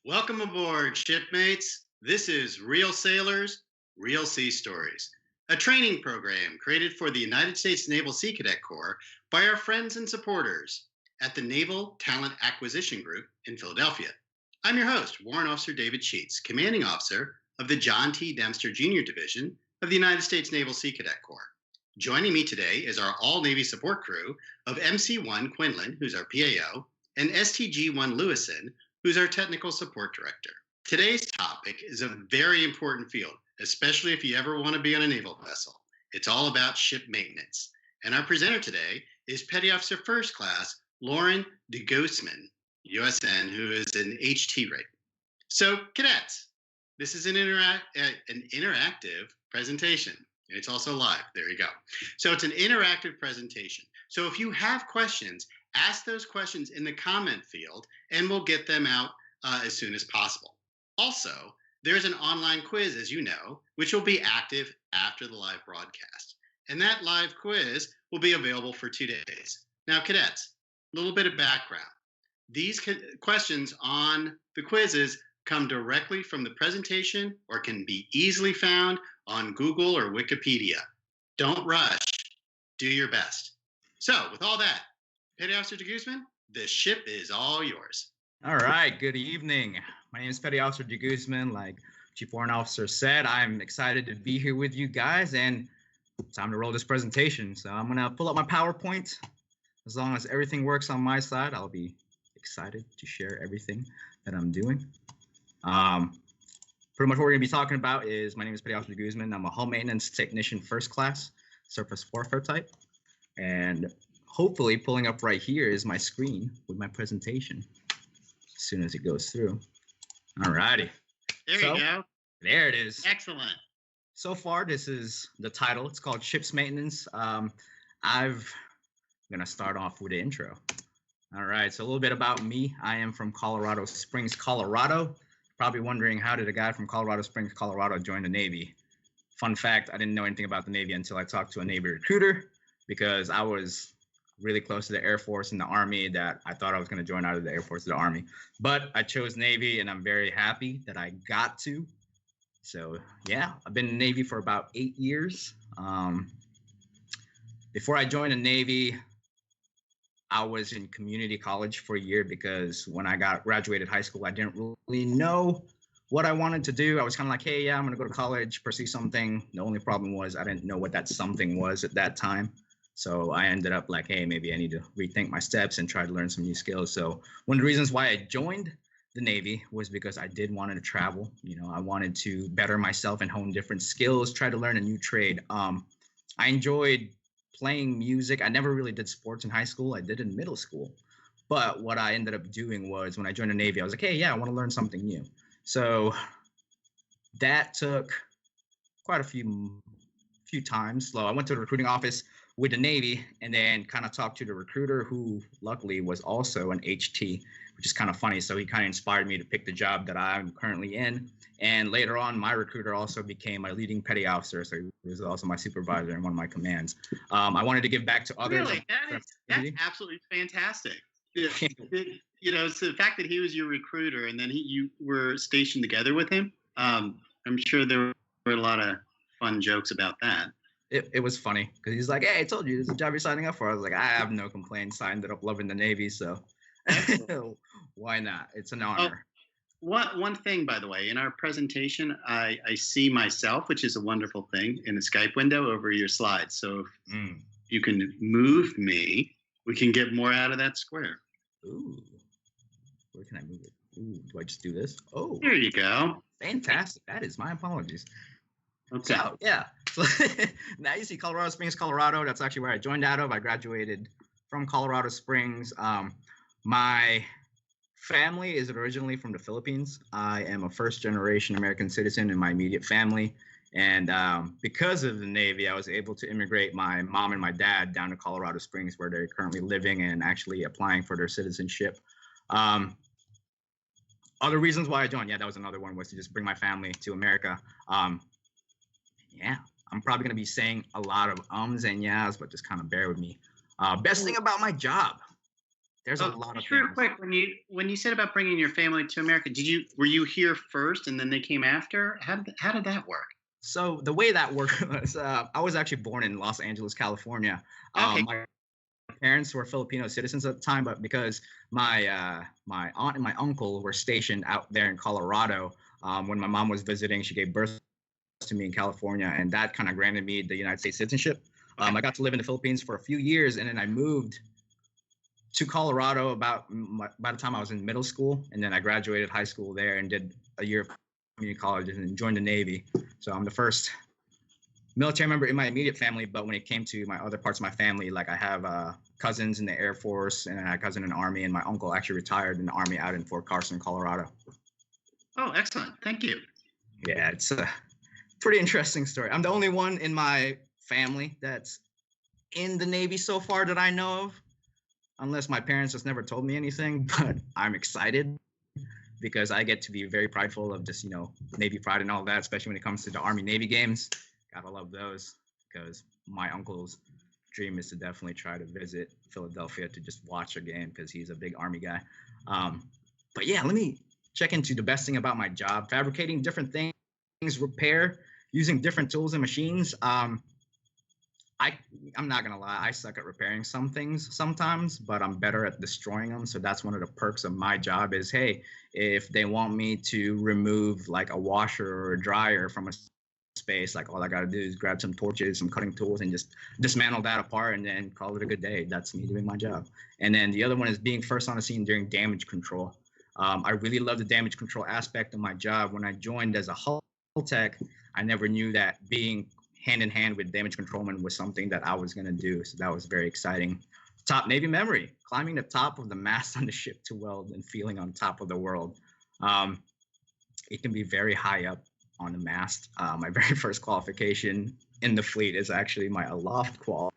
Welcome aboard, shipmates. This is Real Sailors, Real Sea Stories, a training program created for the United States Naval Sea Cadet Corps by our friends and supporters at the Naval Talent Acquisition Group in Philadelphia. I'm your host, Warrant Officer David Sheets, Commanding Officer of the John T. Dempster Jr. Division of the United States Naval Sea Cadet Corps. Joining me today is our all-Navy support crew of MC1 Quinlan, who's our PAO, and STG1 Lewison, who's our technical support director. Today's topic is a very important field, especially if you ever want to be on a naval vessel. It's all about ship maintenance. And our presenter today is Petty Officer First Class Lauren Deguzman, USN, who is an HT rate. So, cadets, this is an interactive presentation. It's also live. There you go. So it's an interactive presentation. So if you have questions, ask those questions in the comment field, and we'll get them out as soon as possible. Also, there's an online quiz, as you know, which will be active after the live broadcast. And that live quiz will be available for 2 days. Now, cadets, a little bit of background. These questions on the quizzes come directly from the presentation or can be easily found on Google or Wikipedia. Don't rush. Do your best. So, with all that, Petty Officer Deguzman, the ship is all yours. All right. Good evening. My name is Petty Officer Deguzman. Like Chief Warrant Officer said, I'm excited to be here with you guys, and time to roll this presentation. So I'm going to pull up my PowerPoint. As long as everything works on my side, I'll be excited to share everything that I'm doing. Pretty much what we're going to be talking about is, my name is Petty Officer Deguzman. I'm a hull maintenance technician, first class, surface warfare type. And hopefully pulling up right here is my screen with my presentation as soon as it goes through. All righty. There you go. There it is. Excellent. So far, this is the title. It's called Ships Maintenance. I'm going to start off with the intro. All right. So a little bit about me. I am from Colorado Springs, Colorado. Probably wondering, how did a guy from Colorado Springs, Colorado join the Navy? Fun fact, I didn't know anything about the Navy until I talked to a Navy recruiter, because I was really close to the Air Force and the Army that I thought I was going to join out of the Air Force to the Army. But I chose Navy, and I'm very happy that I got to. So, yeah, I've been in the Navy for about 8 years. Before I joined the Navy, I was in community college for a year, because when I graduated high school, I didn't really know what I wanted to do. I was kind of like, hey, yeah, I'm going to go to college, pursue something. The only problem was I didn't know what that something was at that time. So I ended up like, hey, maybe I need to rethink my steps and try to learn some new skills. So one of the reasons why I joined the Navy was because I did want to travel. You know, I wanted to better myself and hone different skills, try to learn a new trade. I enjoyed playing music. I never really did sports in high school. I did in middle school. But what I ended up doing was, when I joined the Navy, I was like, hey, yeah, I want to learn something new. So that took quite a few times. So I went to the recruiting office with the Navy, and then kind of talked to the recruiter, who luckily was also an HT, which is kind of funny. So he kind of inspired me to pick the job that I'm currently in. And later on, my recruiter also became my leading petty officer. So he was also my supervisor in one of my commands. I wanted to give back to others. Really? That's absolutely fantastic. You know, so the fact that he was your recruiter, and then you were stationed together with him, I'm sure there were a lot of fun jokes about that. It was funny, because he's like, hey, I told you, this is a job you're signing up for. I was like, I have no complaints. I ended up loving the Navy, so why not? It's an honor. One thing, by the way, in our presentation, I see myself, which is a wonderful thing, in the Skype window over your slides. So if you can move me, we can get more out of that square. Ooh, where can I move it? Ooh, do I just do this? Oh, there you go. Fantastic. That is my apologies. Okay. So, yeah. So now you see Colorado Springs, Colorado. That's actually where I joined out of. I graduated from Colorado Springs. My family is originally from the Philippines. I am a first-generation American citizen in my immediate family. And because of the Navy, I was able to immigrate my mom and my dad down to Colorado Springs, where they're currently living and actually applying for their citizenship. Other reasons why I joined, that was another one, was to just bring my family to America. I'm probably going to be saying a lot of ums and yahs, but just kind of bear with me. Best thing about my job, there's a Oh, lot of just real things. quick, when you said about bringing your family to America, were you here first and then they came after? How did that work? So the way that worked was, I was actually born in Los Angeles, California. Okay. My parents were Filipino citizens at the time, but because my aunt and my uncle were stationed out there in Colorado, when my mom was visiting, she gave birth to me in California, and that kind of granted me the United States citizenship. Okay. I got to live in the Philippines for a few years, and then I moved to Colorado by the time I was in middle school, and then I graduated high school there and did a year of community college and joined the Navy. So I'm the first military member in my immediate family, but when it came to my other parts of my family, like I have cousins in the Air Force and I had a cousin in the Army, and my uncle actually retired in the Army out in Fort Carson, Colorado. Oh, excellent. Thank you. Yeah, it's a pretty interesting story. I'm the only one in my family that's in the Navy so far that I know of, unless my parents just never told me anything, but I'm excited because I get to be very prideful of just, Navy pride and all that, especially when it comes to the Army Navy games. Gotta love those because my uncle's dream is to definitely try to visit Philadelphia to just watch a game because he's a big Army guy. But yeah, let me check into the best thing about my job: fabricating different things, repair, using different tools and machines. I'm not gonna lie, I suck at repairing some things sometimes, but I'm better at destroying them. So that's one of the perks of my job is, hey, if they want me to remove like a washer or a dryer from a space, like all I gotta do is grab some torches, some cutting tools, and just dismantle that apart and then call it a good day. That's me doing my job. And then the other one is being first on the scene during damage control. I really love the damage control aspect of my job. When I joined as a hull tech, I never knew that being hand in hand with damage controlman was something that I was going to do. So that was very exciting. Top Navy memory: climbing the top of the mast on the ship to weld and feeling on top of the world. It can be very high up on the mast. My very first qualification in the fleet is actually my aloft qual,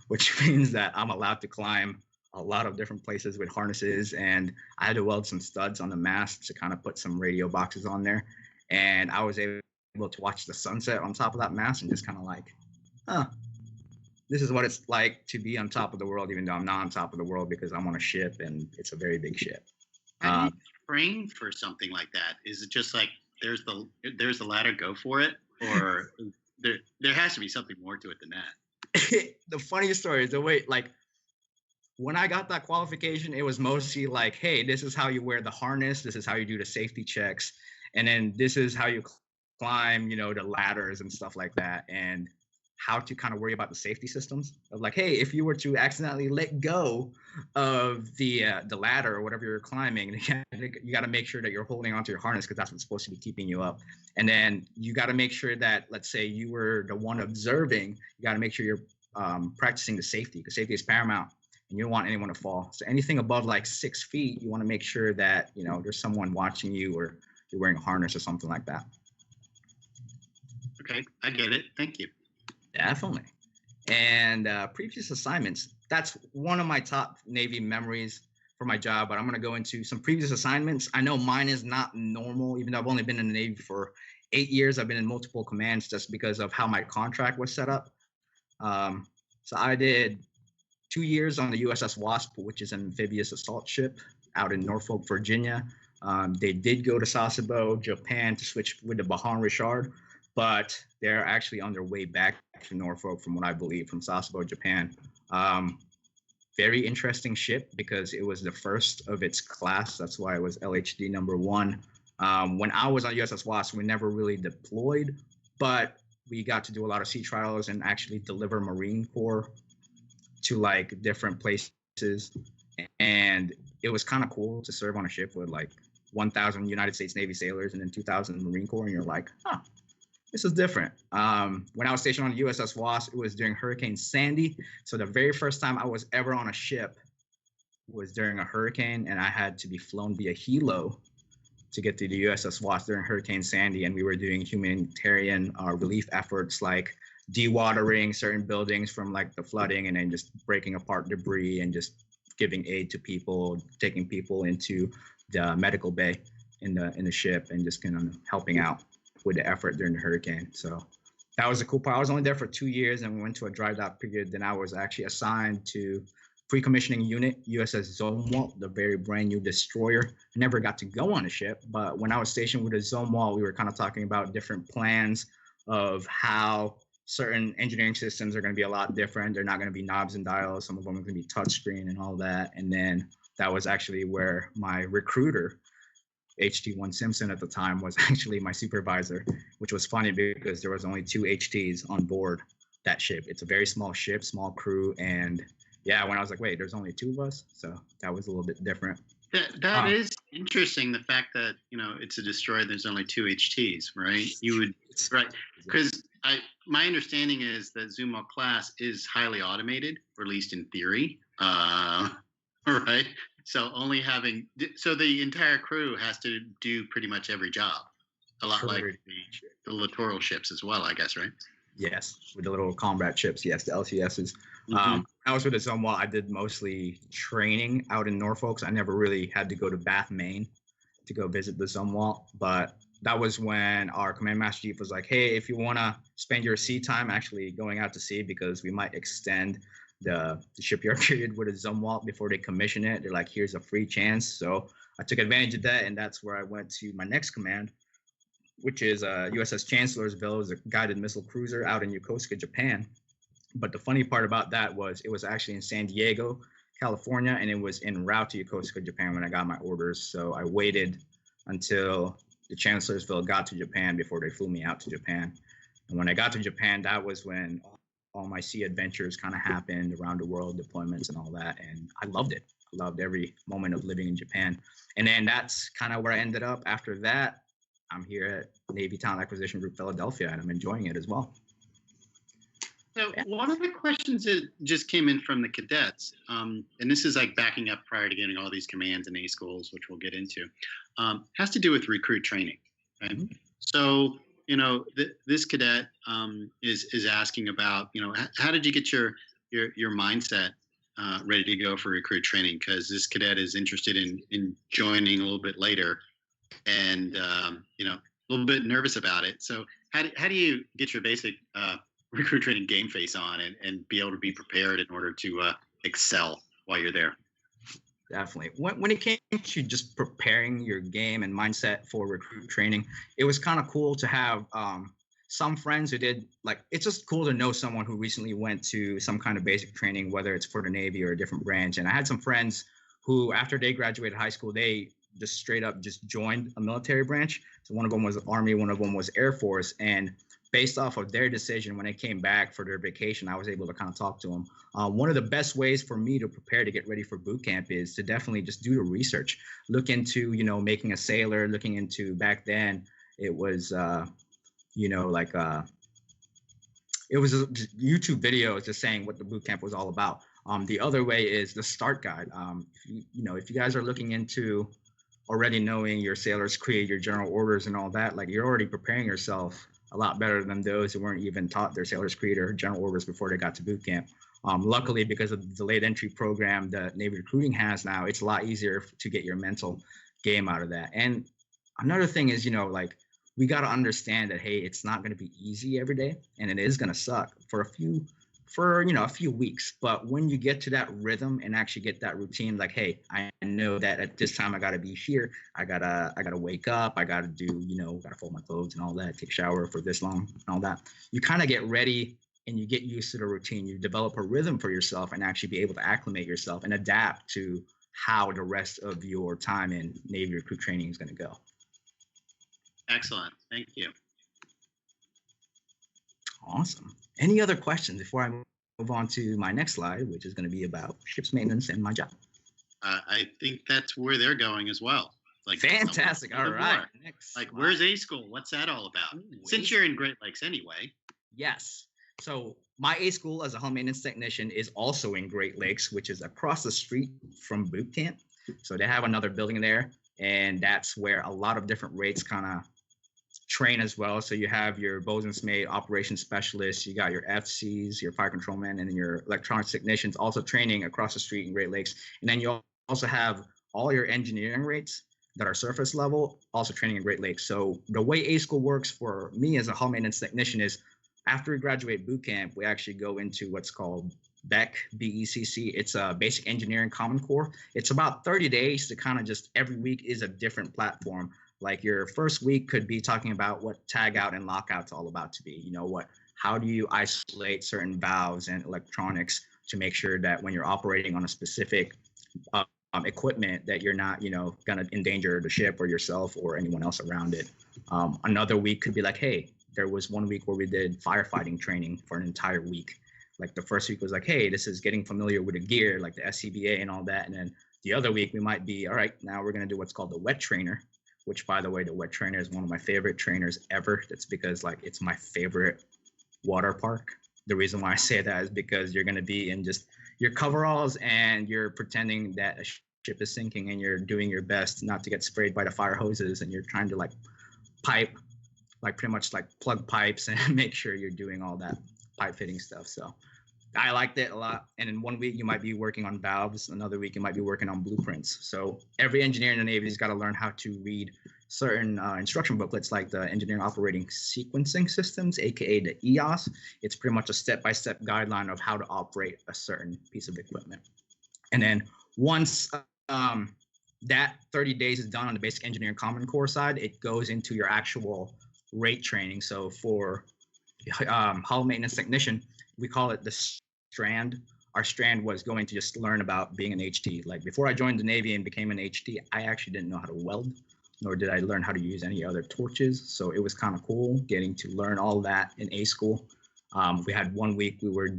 which means that I'm allowed to climb a lot of different places with harnesses, and I had to weld some studs on the mast to kind of put some radio boxes on there, and I was able to watch the sunset on top of that mast and just kind of like, this is what it's like to be on top of the world, even though I'm not on top of the world because I'm on a ship and it's a very big ship. How do you train for something like that? Is it just like there's the ladder, go for it, or there has to be something more to it than that? The funniest story is the way, like, when I got that qualification, it was mostly like, hey, this is how you wear the harness, this is how you do the safety checks, and then this is how you climb, the ladders and stuff like that, and how to kind of worry about the safety systems of like, hey, if you were to accidentally let go of the ladder or whatever you're climbing, you got to make sure that you're holding onto your harness because that's what's supposed to be keeping you up. And then you got to make sure that, let's say you were the one observing, you got to make sure you're practicing the safety because safety is paramount and you don't want anyone to fall. So anything above like 6 feet, you want to make sure that, there's someone watching you or you're wearing a harness or something like that. Okay, I get it. Thank you. Definitely. And previous assignments, that's one of my top Navy memories for my job, but I'm going to go into some previous assignments. I know mine is not normal, even though I've only been in the Navy for 8 years. I've been in multiple commands just because of how my contract was set up. So I did 2 years on the USS Wasp, which is an amphibious assault ship out in Norfolk, Virginia. They did go to Sasebo, Japan to switch with the Bahan Richard, but they're actually on their way back to Norfolk, from what I believe, from Sasebo, Japan. Very interesting ship because it was the first of its class. That's why it was LHD number 1. When I was on USS Wasp, we never really deployed, but we got to do a lot of sea trials and actually deliver Marine Corps to like different places. And it was kind of cool to serve on a ship with like 1,000 United States Navy sailors and then 2,000 Marine Corps. And you're like, this is different. When I was stationed on the USS Wasp, it was during Hurricane Sandy. So the very first time I was ever on a ship was during a hurricane, and I had to be flown via helo to get to the USS Wasp during Hurricane Sandy. And we were doing humanitarian relief efforts like dewatering certain buildings from like the flooding and then just breaking apart debris and just giving aid to people, taking people into the medical bay in the ship and just kind of helping out with the effort during the hurricane. So that was a cool part. I was only there for 2 years and we went to a dry dock period. Then I was actually assigned to pre-commissioning unit, USS Zomwalt, the very brand new destroyer. I never got to go on a ship, but when I was stationed with the Zomwalt, we were kind of talking about different plans of how certain engineering systems are going to be a lot different. They're not going to be knobs and dials. Some of them are going to be touchscreen and all that. And then that was actually where my recruiter, HT1 Simpson at the time, was actually my supervisor, which was funny because there was only 2 HTs on board that ship. It's a very small ship, small crew, and yeah, when I was like, wait, there's only 2 of us, so that was a little bit different. That is interesting. The fact that it's a destroyer. There's only 2 HTs, right? You would right because my understanding is that Zumwalt class is highly automated, or at least in theory. Right. So the entire crew has to do pretty much every job. A lot like the littoral ships as well, I guess, right? Yes, with the little combat ships. Yes, the LCSs. Mm-hmm. I was with the Zomwalt. I did mostly training out in Norfolk. So I never really had to go to Bath, Maine to go visit the Zomwalt. But that was when our command master chief was like, hey, if you want to spend your sea time actually going out to sea, because we might extend the shipyard period with a Zomwalt before they commission it. They're like, here's a free chance. So I took advantage of that. And that's where I went to my next command, which is USS Chancellorsville. It was a guided missile cruiser out in Yokosuka, Japan. But the funny part about that was it was actually in San Diego, California, and it was en route to Yokosuka, Japan when I got my orders. So I waited until the Chancellorsville got to Japan before they flew me out to Japan. And when I got to Japan, that was when all my sea adventures kind of happened, around the world deployments and all that. And I loved it. I loved every moment of living in Japan. And then that's kind of where I ended up. After that, I'm here at Navy Talent Acquisition Group Philadelphia, and I'm enjoying it as well. So one of the questions that just came in from the cadets, and this is like backing up prior to getting all these commands and A schools, which we'll get into, has to do with recruit training, right? Mm-hmm. So, this cadet is asking about, how did you get your mindset ready to go for recruit training? Because this cadet is interested in joining a little bit later, and a little bit nervous about it. So how do you get your basic recruit training game face on and be able to be prepared in order to excel while you're there? Definitely. When it came to just preparing your game and mindset for recruit training, it was kind of cool to have some friends who did, like, it's just cool to know someone who recently went to some kind of basic training, whether it's for the Navy or a different branch. And I had some friends who, after they graduated high school, they just straight up just joined a military branch. So one of them was Army, one of them was Air Force. And based off of their decision, when they came back for their vacation, I was able to kind of talk to them. One of the best ways for me to prepare to get ready for boot camp is to definitely just do the research, look into, making a sailor, looking into, back then, it was, it was YouTube videos just saying what the boot camp was all about. The other way is the start guide. If you guys are looking into already knowing your sailor's creed, your general orders and all that, like, you're already preparing yourself a lot better than those who weren't even taught their sailor's creed or general orders before they got to boot camp. Luckily, because of the delayed entry program that Navy recruiting has now, it's a lot easier to get your mental game out of that. And another thing is, we got to understand that, hey, it's not going to be easy every day, and it is going to suck for a few weeks. But when you get to that rhythm and actually get that routine, like, hey, I know that at this time I got to be here. I gotta wake up. I got to do, got to fold my clothes and all that, take a shower for this long and all that. You kind of get ready and you get used to the routine. You develop a rhythm for yourself and actually be able to acclimate yourself and adapt to how the rest of your time in Navy recruit training is going to go. Excellent. Thank you. Awesome. Any other questions before I move on to my next slide, which is going to be about ships maintenance and my job? I think that's where they're going as well. Like, fantastic. All right. Next slide. Where's A School? What's that all about? Since you're in Great Lakes anyway. Yes. So my A School as a hull maintenance technician is also in Great Lakes, which is across the street from boot camp. So they have another building there, and that's where a lot of different rates kind of train as well. So you have your bosun's mate, operations specialists, you got your FCs, your fire control men, and then your electronics technicians also training across the street in Great Lakes. And then you also have all your engineering rates that are surface level also training in Great Lakes. So the way A School works for me as a hull maintenance technician is, after we graduate boot camp, we actually go into what's called BECC. It's a Basic Engineering Common Core. It's about 30 days to kind of just every week is a different platform. Like your first week could be talking about what tag out and lockout's all about to be. You know what? How do you isolate certain valves and electronics to make sure that when you're operating on a specific equipment that you're not, going to endanger the ship or yourself or anyone else around it. Another week could be like, hey, there was one week where we did firefighting training for an entire week. Like the first week was like, hey, this is getting familiar with the gear, like the SCBA and all that. And then the other week we might be, all right, now we're going to do what's called the wet trainer, which, by the way, the wet trainer is one of my favorite trainers ever. That's because like it's my favorite water park. The reason why I say that is because you're going to be in just your coveralls and you're pretending that a ship is sinking and you're doing your best not to get sprayed by the fire hoses, and you're trying to like pipe, like pretty much like plug pipes and make sure you're doing all that pipe fitting stuff. So I liked it a lot. And in one week you might be working on valves, another week you might be working on blueprints. So every engineer in the Navy's got to learn how to read certain instruction booklets, like the Engineering Operating Sequencing Systems, aka the EOS. It's pretty much a step-by-step guideline of how to operate a certain piece of equipment. And then once that 30 days is done on the Basic Engineering Common Core side, it goes into your actual rate training. So for hull maintenance technician, we call it the strand. Our strand was going to just learn about being an HT. Like before I joined the Navy and became an HT, I actually didn't know how to weld, nor did I learn how to use any other torches. So it was kind of cool getting to learn all that in A school. We had one week we were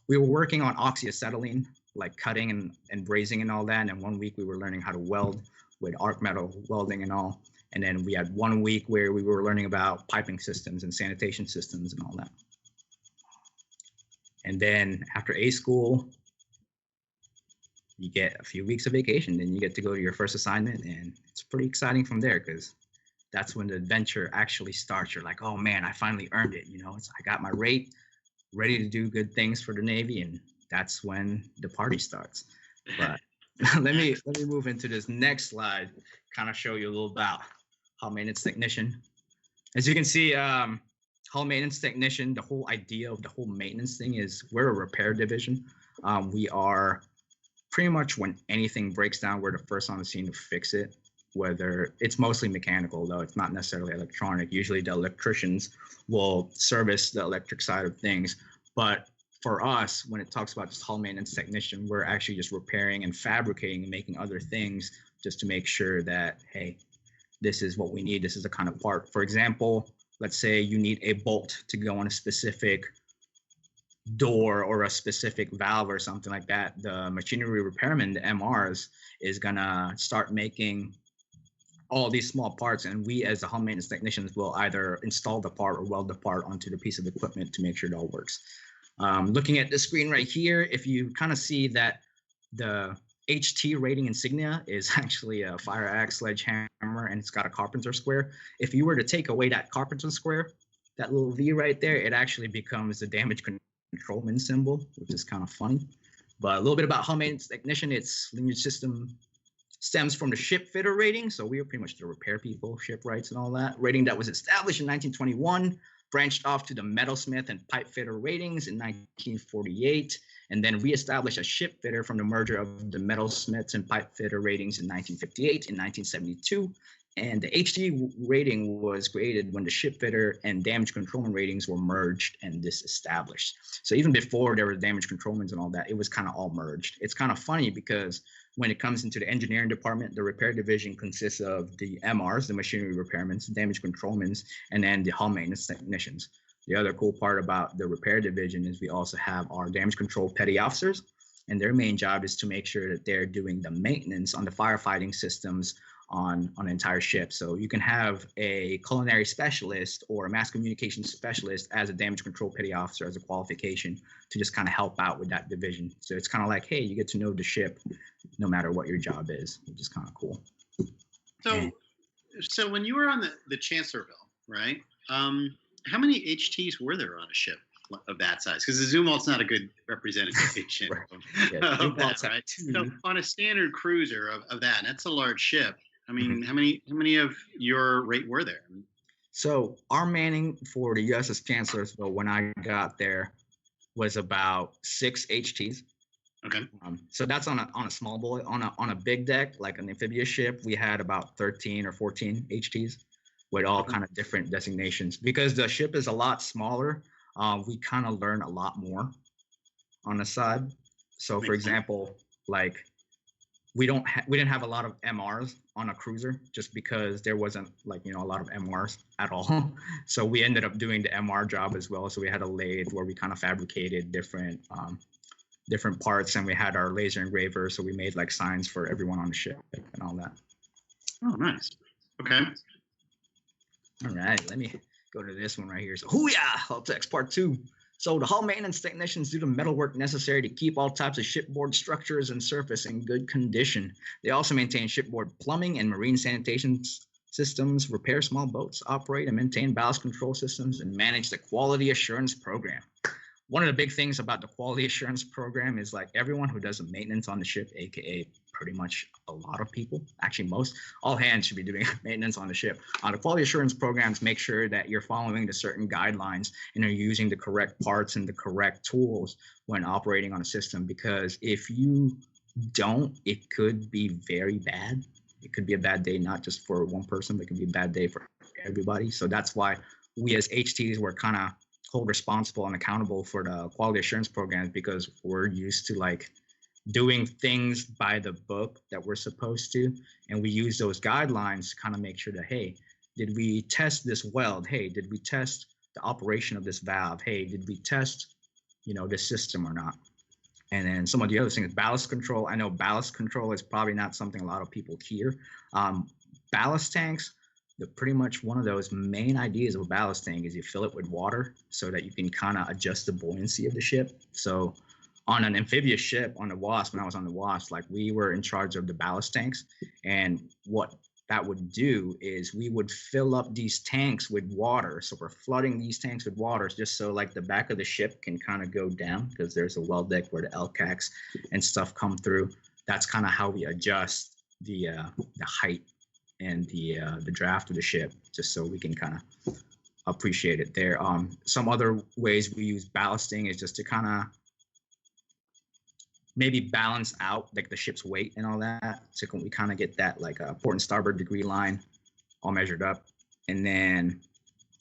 working on oxyacetylene, like cutting and brazing and all that. And then one week we were learning how to weld with arc metal welding and all. And then we had one week where we were learning about piping systems and sanitation systems and all that. And then after A school, you get a few weeks of vacation, then you get to go to your first assignment, and it's pretty exciting from there because that's when the adventure actually starts. You're like, oh man, I finally earned it. I got my rate, ready to do good things for the Navy, and that's when the party starts. But let me move into this next slide, kind of show you a little about hull maintenance technician. As you can see, hull maintenance technician, the whole idea of the whole maintenance thing is we're a repair division. We are pretty much, when anything breaks down, we're the first on the scene to fix it. Whether it's mostly mechanical, though it's not necessarily electronic. Usually the electricians will service the electric side of things. But for us, when it talks about just hull maintenance technician, we're actually just repairing and fabricating and making other things just to make sure that, hey, this is what we need. This is the kind of part. For example, let's say you need a bolt to go on a specific door or a specific valve or something like that. The machinery repairman, the MRs, is gonna start making all these small parts, and we as the hull maintenance technicians will either install the part or weld the part onto the piece of equipment to make sure it all works. Looking at the screen right here, if you kind of see that the HT rating insignia is actually a fire axe sledgehammer, and it's got a carpenter square. If you were to take away that carpenter square, that little V right there, it actually becomes the damage controlman symbol, which is kind of funny. But a little bit about hull maintenance technician, its lineage system stems from the ship fitter rating. So we are pretty much the repair people, shipwrights and all that. Rating that was established in 1921, branched off to the metalsmith and pipe fitter ratings in 1948, and then reestablished as ship fitter from the merger of the metalsmiths and pipe fitter ratings in 1958 and 1972. And the HT rating was created when the ship fitter and damage controlman ratings were merged and disestablished. So even before there were damage controlmans and all that, it was kind of all merged. It's kind of funny because when it comes into the engineering department, the repair division consists of the MRs, the machinery repairmen, damage controlmans, and then the hull maintenance technicians. The other cool part about the repair division is we also have our damage control petty officers, and their main job is to make sure that they're doing the maintenance on the firefighting systems on an entire ship. So you can have a culinary specialist or a mass communication specialist as a damage control petty officer as a qualification to just kind of help out with that division. So it's kind of like, hey, you get to know the ship no matter what your job is, which is kind of cool. So when you were on the Chancellorville, right? How many HTs were there on a ship of that size? Because the Zumwalt's not a good representation right. of that, right? So on a standard cruiser of that, that's a large ship. I mean, how many of your rate were there? So our manning for the USS Chancellorsville when I got there, was about 6 HTs. Okay. So that's on a small boy. On a big deck, like an amphibious ship, we had about 13 or 14 HTs with all kind of different designations. Because the ship is a lot smaller, we kind of learn a lot more on the side. So, for example, like we didn't have a lot of MRs on a cruiser just because there wasn't like, a lot of MRs at all. So we ended up doing the MR job as well. So we had a lathe where we kind of fabricated different parts, and we had our laser engraver. So we made like signs for everyone on the ship and all that. Oh, nice. Okay. All right, let me go to this one right here. So, hoo-yah, Hull Techs Part 2. So the hull maintenance technicians do the metalwork necessary to keep all types of shipboard structures and surface in good condition. They also maintain shipboard plumbing and marine sanitation systems, repair small boats, operate and maintain ballast control systems, and manage the quality assurance program. One of the big things about the quality assurance program is like everyone who does the maintenance on the ship, aka pretty much a lot of people, actually all hands should be doing maintenance on the ship. The quality assurance programs make sure that you're following the certain guidelines and are using the correct parts and the correct tools when operating on a system, because if you don't, it could be very bad. It could be a bad day, not just for one person, but it could be a bad day for everybody. So that's why we as HTs were kind of hold responsible and accountable for the quality assurance programs, because we're used to like doing things by the book that we're supposed to, and we use those guidelines to kind of make sure that, hey, did we test this weld? Hey, did we test the operation of this valve? Hey, did we test this system or not? And then some of the other things, ballast control. I know ballast control is probably not something a lot of people hear. Ballast tanks, pretty much one of those main ideas of a ballast tank is you fill it with water so that you can kind of adjust the buoyancy of the ship. So on an amphibious ship, on the Wasp, when I was on the Wasp, like we were in charge of the ballast tanks. And what that would do is we would fill up these tanks with water. So we're flooding these tanks with water just so like the back of the ship can kind of go down, because there's a well deck where the LCACs and stuff come through. That's kind of how we adjust the height and the draft of the ship, just so we can kind of appreciate it there. Some other ways we use ballasting is just to kind of maybe balance out like the ship's weight and all that. So we kind of get that like port and starboard degree line all measured up. And then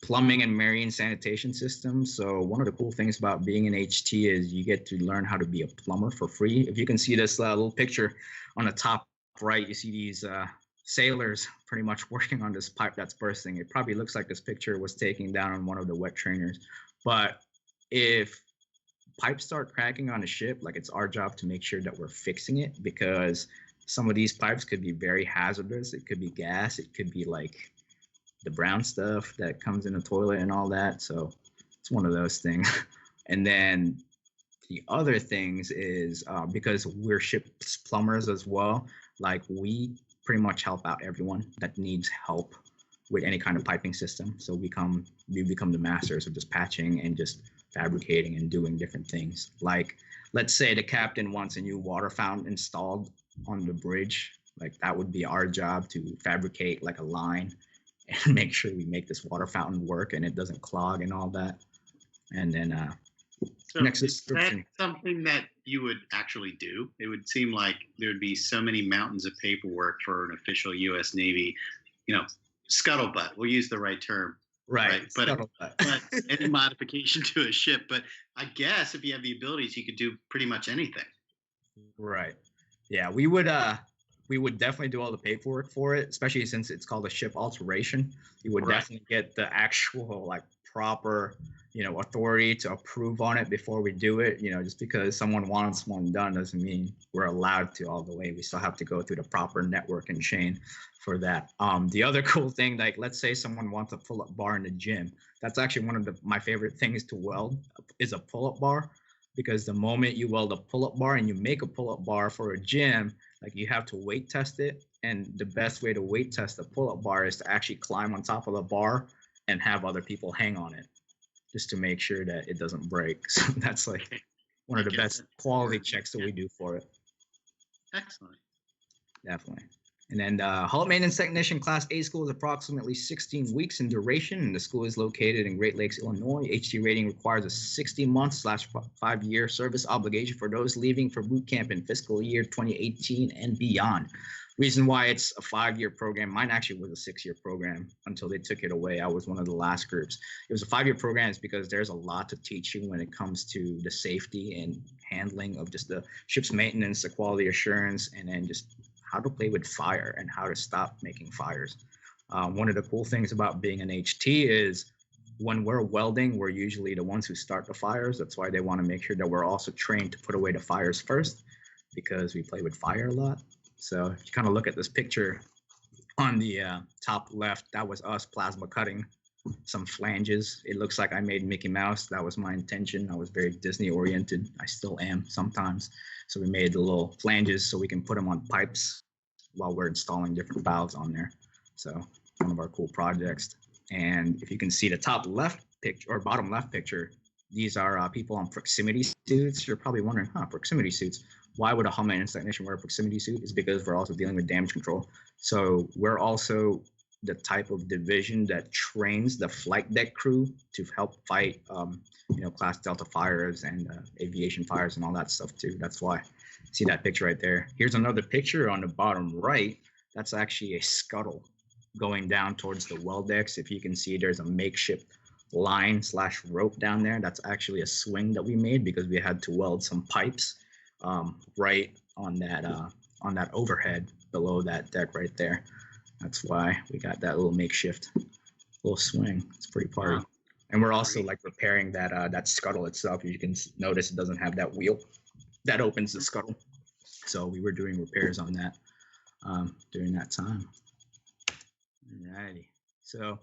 plumbing and marine sanitation systems. So one of the cool things about being an HT is you get to learn how to be a plumber for free. If you can see this little picture on the top right, you see these sailors pretty much working on this pipe that's bursting. It probably looks like this picture was taken down on one of the wet trainers. But if pipes start cracking on a ship, like it's our job to make sure that we're fixing it, because some of these pipes could be very hazardous. It could be gas, it could be like the brown stuff that comes in the toilet and all that. So it's one of those things. And then the other things is because we're ship's plumbers as well, like we pretty much help out everyone that needs help with any kind of piping system. So we become the masters of just patching and just fabricating and doing different things. Like, let's say the captain wants a new water fountain installed on the bridge. Like that would be our job to fabricate like a line and make sure we make this water fountain work and it doesn't clog and all that. And then so next is description. that something that you would actually do? It would seem like there would be so many mountains of paperwork for an official U.S. Navy, scuttlebutt. We'll use the right term. Right. But any modification to a ship. But I guess if you have the abilities, you could do pretty much anything. Right. Yeah, we would definitely do all the paperwork for it, especially since it's called a ship alteration. You would definitely get the actual like proper, authority to approve on it before we do it. Just because someone wants one done doesn't mean we're allowed to all the way. We still have to go through the proper network and chain for that. The other cool thing, like let's say someone wants a pull-up bar in the gym. That's actually one of my favorite things to weld is a pull-up bar, because the moment you weld a pull-up bar and you make a pull-up bar for a gym, like you have to weight test it. And the best way to weight test a pull-up bar is to actually climb on top of the bar and have other people hang on it, just to make sure that it doesn't break. So that's like one of the best quality checks that we do for it. Excellent. Definitely. And then the hull maintenance technician class A school is approximately 16 weeks in duration, and the school is located in Great Lakes, Illinois. HT rating requires a 60-month/5-year service obligation for those leaving for boot camp in fiscal year 2018 and beyond. Reason why it's a 5-year program, mine actually was a 6-year program until they took it away. I was one of the last groups. It was a 5-year program is because there's a lot to teach you when it comes to the safety and handling of just the ship's maintenance, the quality assurance, and then just how to play with fire and how to stop making fires. One of the cool things about being an HT is when we're welding, we're usually the ones who start the fires. That's why they want to make sure that we're also trained to put away the fires first, because we play with fire a lot. So if you kind of look at this picture on the top left, that was us plasma cutting some flanges. It looks like I made Mickey Mouse. That was my intention. I was very Disney oriented. I still am sometimes. So we made the little flanges so we can put them on pipes while we're installing different valves on there. So one of our cool projects. And if you can see the top left picture or bottom left picture, these are people on proximity suits. You're probably wondering, proximity suits. Why would a hull maintenance technician wear a proximity suit? Is because we're also dealing with damage control. So we're also the type of division that trains the flight deck crew to help fight, class Delta fires and aviation fires and all that stuff too. That's why. See that picture right there. Here's another picture on the bottom right. That's actually a scuttle going down towards the weld decks. If you can see, there's a makeshift line/rope down there. That's actually a swing that we made because we had to weld some pipes right on that overhead below that deck right there. That's why we got that little makeshift little swing. It's pretty party. Wow. And we're also like repairing that scuttle itself. You can notice it doesn't have that wheel that opens the scuttle. So we were doing repairs on that during that time. Alrighty. So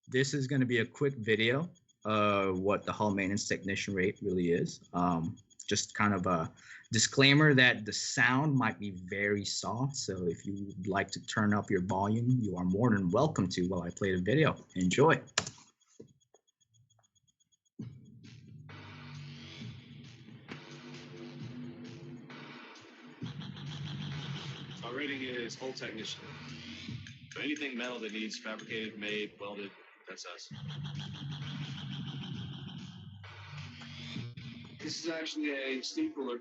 this is going to be a quick video of what the hull maintenance technician rate really is. Just kind of a disclaimer that the sound might be very soft. So if you would like to turn up your volume, you are more than welcome to while I play the video. Enjoy. Our rating is hull technician. So anything metal that needs fabricated, made, welded, that's us. This is actually a steam cooler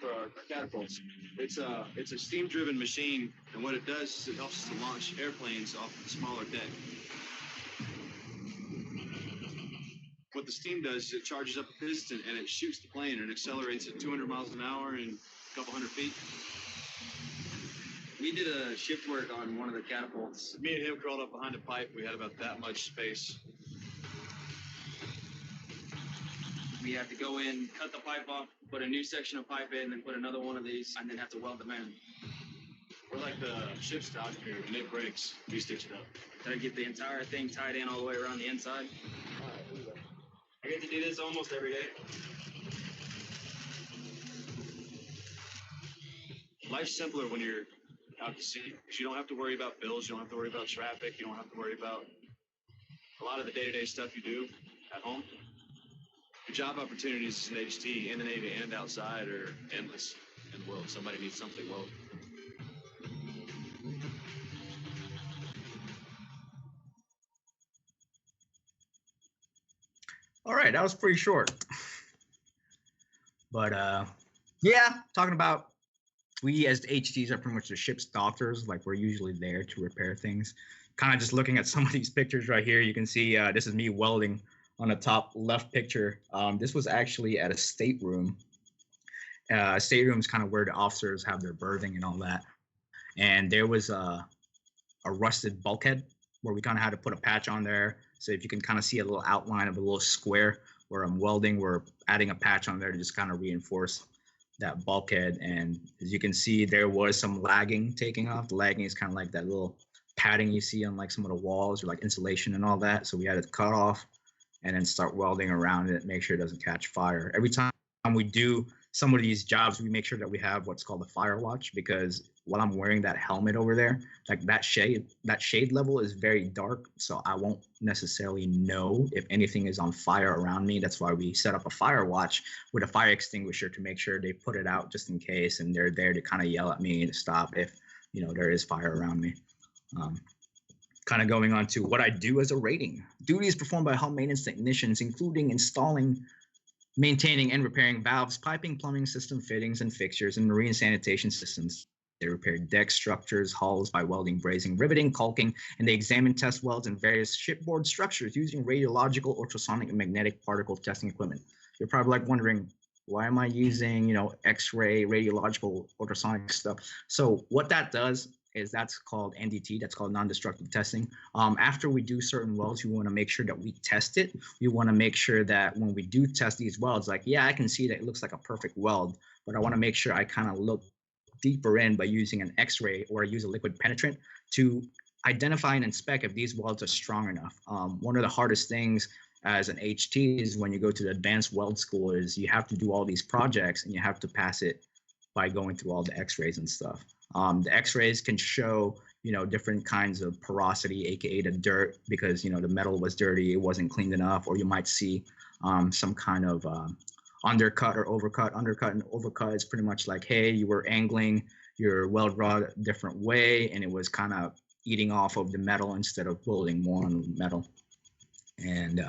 for our catapults. It's a steam-driven machine, and what it does is it helps us to launch airplanes off the smaller deck. What the steam does is it charges up a piston, and it shoots the plane and accelerates at 200 miles an hour and a couple hundred feet. We did a shift work on one of the catapults. Me and him crawled up behind a pipe. We had about that much space. We had to go in, cut the pipe off, put a new section of pipe in, then put another one of these, and then have to weld them in. We're like the ship's dock here. When it breaks, we stitch it up. Gotta get the entire thing tied in all the way around the inside. I get to do this almost every day. Life's simpler when you're out to sea, because you don't have to worry about bills, you don't have to worry about traffic, you don't have to worry about a lot of the day-to-day stuff you do at home. The job opportunities in HT, in the Navy, and outside are endless in the world. Somebody needs something well. All right, that was pretty short. But yeah, talking about we as the HTs are pretty much the ship's doctors. Like we're usually there to repair things. Kind of just looking at some of these pictures right here, you can see this is me welding on the top left picture. This was actually at a stateroom. Stateroom is kind of where the officers have their berthing and all that. And there was a rusted bulkhead where we kind of had to put a patch on there. So if you can kind of see a little outline of a little square where I'm welding, we're adding a patch on there to just kind of reinforce that bulkhead. And as you can see, there was some lagging taking off. The lagging is kind of like that little padding you see on like some of the walls or like insulation and all that. So we had to cut off and then start welding around it, make sure it doesn't catch fire. Every time we do some of these jobs, we make sure that we have what's called a fire watch, because while I'm wearing that helmet over there, like that shade level is very dark. So I won't necessarily know if anything is on fire around me. That's why we set up a fire watch with a fire extinguisher to make sure they put it out just in case. And they're there to kind of yell at me to stop if, there is fire around me. Kind of going on to what I do as a rating. Duties performed by hull maintenance technicians, including installing, maintaining, and repairing valves, piping, plumbing system fittings and fixtures, and marine sanitation systems. They repair deck structures, hulls by welding, brazing, riveting, caulking, and they examine test welds and various shipboard structures using radiological, ultrasonic, and magnetic particle testing equipment. You're probably like wondering, why am I using, X-ray, radiological, ultrasonic stuff? So what that does is that's called NDT, that's called non-destructive testing. After we do certain welds, we want to make sure that we test it. We want to make sure that when we do test these welds, like, yeah, I can see that it looks like a perfect weld, but I want to make sure I kind of look deeper in by using an X-ray or use a liquid penetrant to identify and inspect if these welds are strong enough. One of the hardest things as an HT is when you go to the advanced weld school is you have to do all these projects and you have to pass it by going through all the X-rays and stuff. The X-rays can show, different kinds of porosity, aka the dirt, because the metal was dirty, it wasn't cleaned enough, or you might see some kind of undercut or overcut. Undercut and overcut is pretty much like, hey, you were angling your weld rod a different way, and it was kind of eating off of the metal instead of building more on the metal. And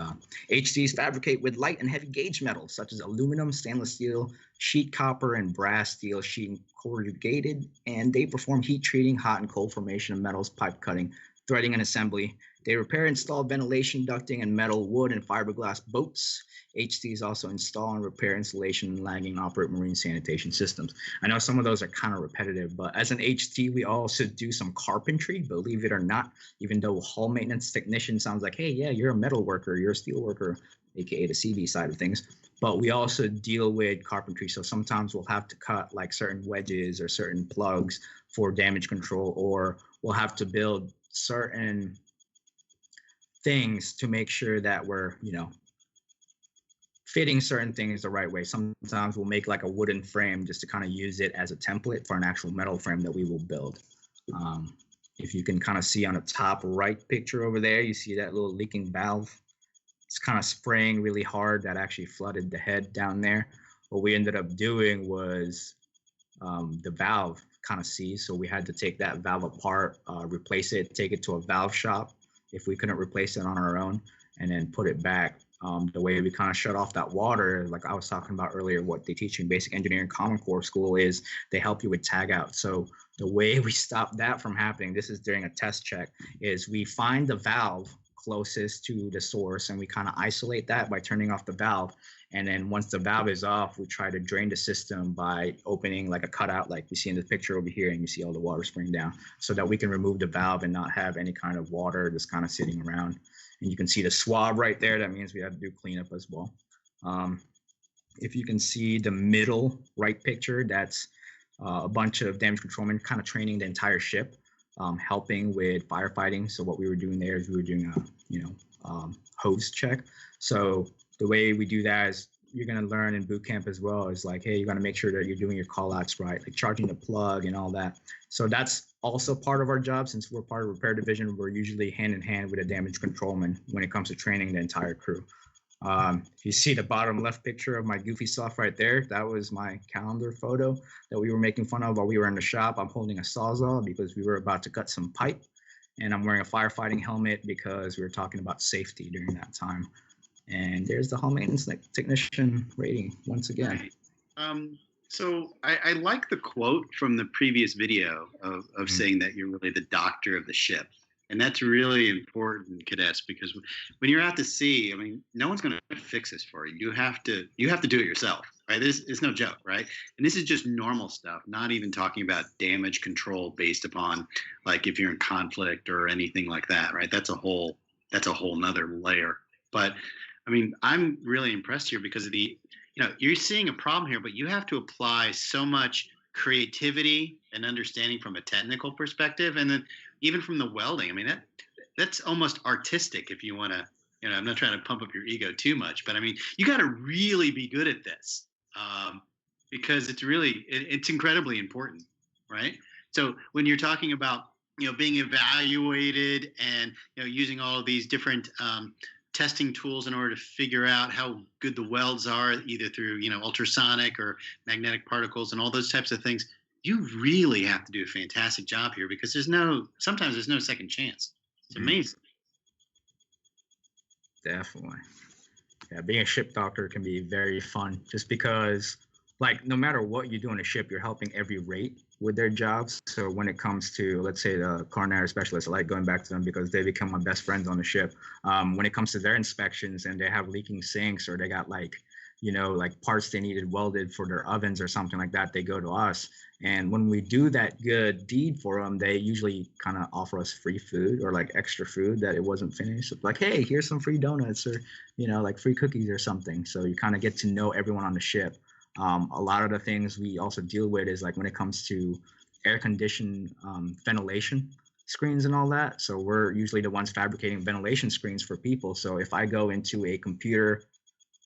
HTs fabricate with light and heavy gauge metals such as aluminum, stainless steel, sheet copper, and brass steel sheet and corrugated. And they perform heat treating, hot and cold formation of metals, pipe cutting, threading, and assembly. They repair, install ventilation ducting and metal, wood, and fiberglass boats. HTs also install and repair installation, lagging, and operate marine sanitation systems. I know some of those are kind of repetitive, but as an HT, we also do some carpentry, believe it or not, even though hull maintenance technician sounds like, hey, yeah, you're a metal worker, you're a steel worker, aka the CV side of things. But we also deal with carpentry. So sometimes we'll have to cut like certain wedges or certain plugs for damage control, or we'll have to build certain things to make sure that we're, fitting certain things the right way. Sometimes we'll make like a wooden frame just to kind of use it as a template for an actual metal frame that we will build. If you can kind of see on the top right picture over there, you see that little leaking valve. It's kind of spraying really hard. That actually flooded the head down there. What we ended up doing was the valve kind of seized, so we had to take that valve apart, replace it, take it to a valve shop if we couldn't replace it on our own, and then put it back. The way we kind of shut off that water, like I was talking about earlier, what they teach you in basic engineering Common Core school is they help you with tag out. So the way we stop that from happening, this is during a test check, is we find the valve closest to the source and we kind of isolate that by turning off the valve. And then once the valve is off, we try to drain the system by opening like a cutout like we see in the picture over here, and you see all the water spraying down, so that we can remove the valve and not have any kind of water just kind of sitting around. And you can see the swab right there. That means we have to do cleanup as well. If you can see the middle right picture, that's a bunch of damage controlmen kind of training the entire ship, helping with firefighting. So what we were doing there is we were doing a hose check. So the way we do that is you're going to learn in boot camp as well, is like, hey, you got to make sure that you're doing your call outs right, like charging the plug and all that. So that's also part of our job. Since we're part of repair division, we're usually hand in hand with a damage controlman when it comes to training the entire crew. If you see the bottom left picture of my goofy self right there, that was my calendar photo that we were making fun of while we were in the shop. I'm holding a sawzall because we were about to cut some pipe, and I'm wearing a firefighting helmet because we were talking about safety during that time. And there's the hull maintenance technician rating once again. So I like the quote from the previous video of saying that you're really the doctor of the ship. And that's really important, cadets, because when you're out to sea, I mean, no one's going to fix this for you. You have to do it yourself, right? It's no joke, right? And this is just normal stuff, not even talking about damage control based upon like if you're in conflict or anything like that, right? That's a whole nother layer. But I mean, I'm really impressed here because of you're seeing a problem here, but you have to apply so much creativity and understanding from a technical perspective, and then even from the welding. I mean, that's almost artistic if you want to, I'm not trying to pump up your ego too much, but I mean, you got to really be good at this because it's incredibly important, right? So when you're talking about, being evaluated and, using all of these different testing tools in order to figure out how good the welds are, either through ultrasonic or magnetic particles and all those types of things, You really have to do a fantastic job here because sometimes there's no second chance. It's Mhm. amazing. Definitely. Yeah, being a ship doctor can be very fun just because, like, no matter what you do on a ship, you're helping every rate with their jobs. So when it comes to, let's say, the coronary specialists, I like going back to them because they become my best friends on the ship. When it comes to their inspections and they have leaking sinks or they got like, like parts they needed welded for their ovens or something like that, they go to us. And when we do that good deed for them, they usually kind of offer us free food or like extra food that it wasn't finished. Like, hey, here's some free donuts or like free cookies or something. So you kind of get to know everyone on the ship. A lot of the things we also deal with is like when it comes to air conditioned ventilation screens and all that. So we're usually the ones fabricating ventilation screens for people. So if I go into a computer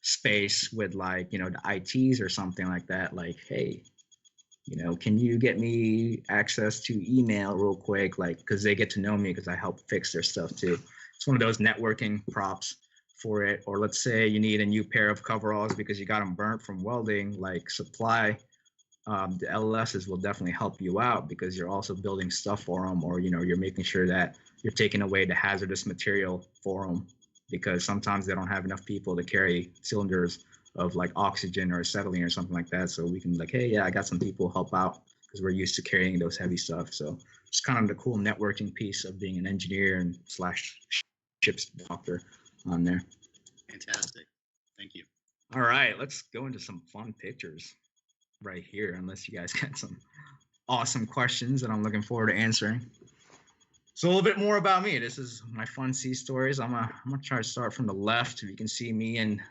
space with like, the ITs or something like that, like, hey, can you get me access to email real quick? Like, because they get to know me because I help fix their stuff too. It's one of those networking props for it. Or let's say you need a new pair of coveralls because you got them burnt from welding, like supply. The LLSs will definitely help you out because you're also building stuff for them, or you're making sure that you're taking away the hazardous material for them because sometimes they don't have enough people to carry cylinders of like oxygen or acetylene or something like that. So we can like, hey, yeah, I got some people help out because we're used to carrying those heavy stuff. So it's kind of the cool networking piece of being an engineer and slash ship's doctor on there. Fantastic. Thank you. All right, let's go into some fun pictures right here, unless you guys got some awesome questions that I'm looking forward to answering. So a little bit more about me. This is my fun sea stories. I'm gonna try to start from the left. You can see me in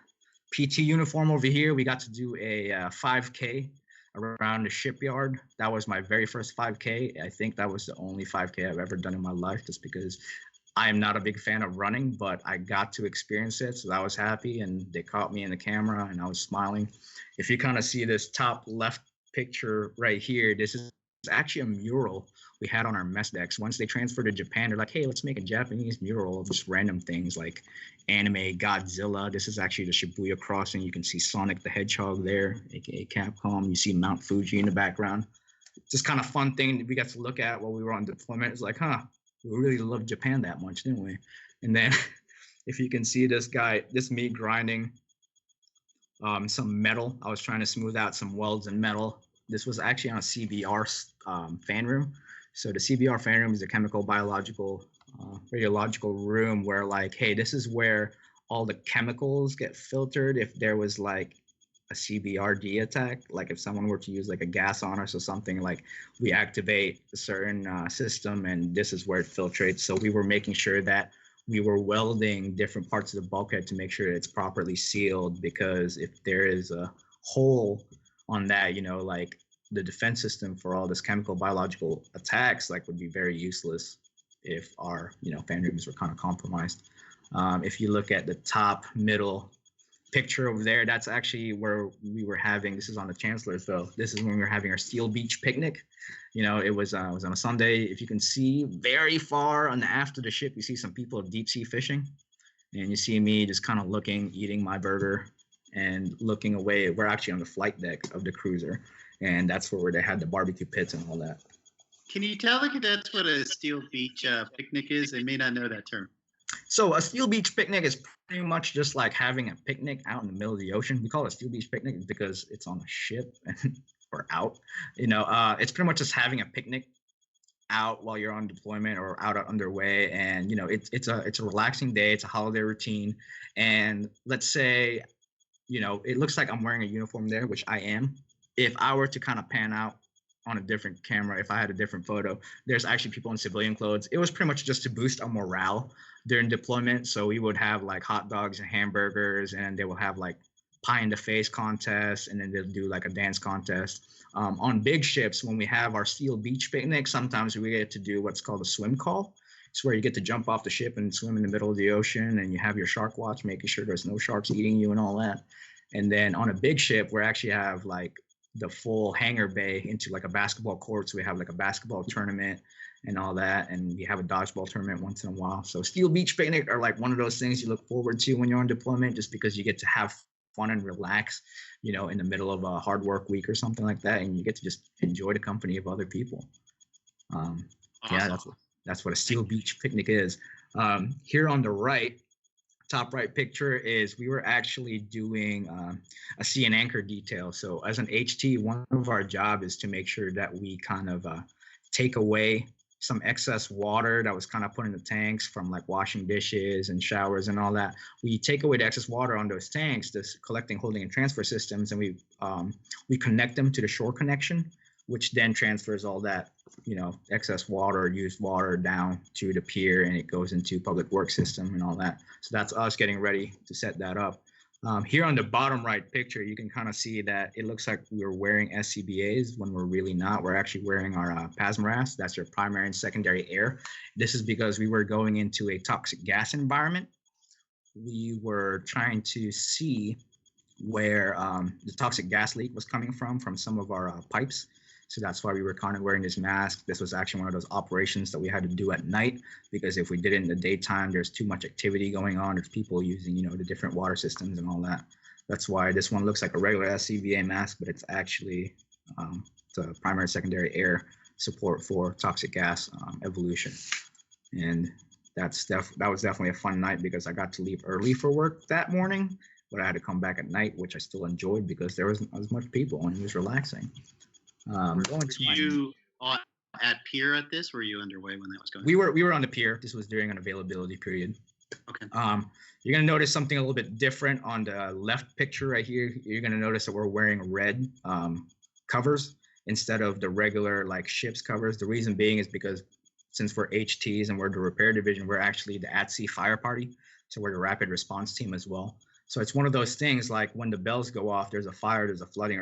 PT uniform over here. We got to do a 5K around the shipyard. That was my very first 5K. I think that was the only 5K I've ever done in my life, just because I'm not a big fan of running, but I got to experience it, so I was happy, and they caught me in the camera, and I was smiling. If you kind of see this top left picture right here, this is actually a mural we had on our mess decks. Once they transferred to Japan, they're like, hey, let's make a Japanese mural of just random things like anime, Godzilla. This is actually the Shibuya crossing. You can see Sonic the Hedgehog there, aka Capcom. You see Mount Fuji in the background. Just kind of fun thing that we got to look at while we were on deployment. It's like, we really loved Japan that much, didn't we? And then if you can see this guy, this me grinding some metal. I was trying to smooth out some welds and metal. This was actually on a CBR fan room. So the CBR fan room is a chemical, biological, radiological room where like, hey, this is where all the chemicals get filtered if there was like a CBRD attack, like if someone were to use like a gas on us or something, like we activate a certain system and this is where it filtrates. So we were making sure that we were welding different parts of the bulkhead to make sure it's properly sealed, because if there is a hole on that, like the defense system for all this chemical biological attacks like would be very useless if our fan rooms were kind of compromised. If you look at the top middle picture over there, that's actually where we were having, this is on the Chancellor's though, this is when we were having our Steel Beach picnic. It was on a Sunday. If you can see very far on the aft of the ship, you see some people deep sea fishing, and you see me just kind of looking, eating my burger and looking away. We're actually on the flight deck of the cruiser, and that's where they had the barbecue pits and all that. Can you tell the cadets what a Steel Beach picnic is? They may not know that term. So a Steel Beach picnic is pretty much just like having a picnic out in the middle of the ocean. We call it a Steel Beach picnic because it's on a ship and we're out. It's pretty much just having a picnic out while you're on deployment or out underway. And it's a relaxing day. It's a holiday routine. And let's say, it looks like I'm wearing a uniform there, which I am. If I were to kind of pan out on a different camera, if I had a different photo, there's actually people in civilian clothes. It was pretty much just to boost our morale during deployment. So we would have like hot dogs and hamburgers, and they will have like pie in the face contests, and then they'll do like a dance contest. On big ships, when we have our Steel Beach picnic, sometimes we get to do what's called a swim call. It's where you get to jump off the ship and swim in the middle of the ocean, and you have your shark watch, making sure there's no sharks eating you and all that. And then on a big ship, we actually have like the full hangar bay into like a basketball court. So we have like a basketball tournament and all that. And we have a dodgeball tournament once in a while. So Steel Beach picnic are like one of those things you look forward to when you're on deployment, just because you get to have fun and relax, in the middle of a hard work week or something like that, and you get to just enjoy the company of other people. Awesome. Yeah, that's what a Steel Beach picnic is. Here on the right, top right picture is we were actually doing a sea and anchor detail. So as an HT, one of our job is to make sure that we kind of take away some excess water that was kind of put in the tanks from like washing dishes and showers and all that. We take away the excess water on those tanks, this collecting, holding, and transfer systems, and we connect them to the shore connection, which then transfers all that excess water, used water down to the pier, and it goes into public works system and all that. So that's us getting ready to set that up. Here on the bottom right picture, you can kind of see that it looks like we're wearing SCBAs when we're really not. We're actually wearing our PASMRAS. That's your primary and secondary air. This is because we were going into a toxic gas environment. We were trying to see where the toxic gas leak was coming from some of our pipes. So that's why we were kind of wearing this mask. This was actually one of those operations that we had to do at night, because if we did it in the daytime, there's too much activity going on. There's people using, the different water systems and all that. That's why this one looks like a regular SCBA mask, but it's actually the primary and secondary air support for toxic gas evolution. And that was definitely a fun night, because I got to leave early for work that morning, but I had to come back at night, which I still enjoyed because there wasn't as much people and it was relaxing. Were you at pier at this? Were you underway when that was going? We were on the pier. This was during an availability period. Okay. You're gonna notice something a little bit different on the left picture right here. You're gonna notice that we're wearing red covers instead of the regular like ship's covers. The reason being is because since we're HTs and we're the repair division, we're actually the at-sea fire party. So we're the rapid response team as well. So it's one of those things like when the bells go off, there's a fire, there's a flooding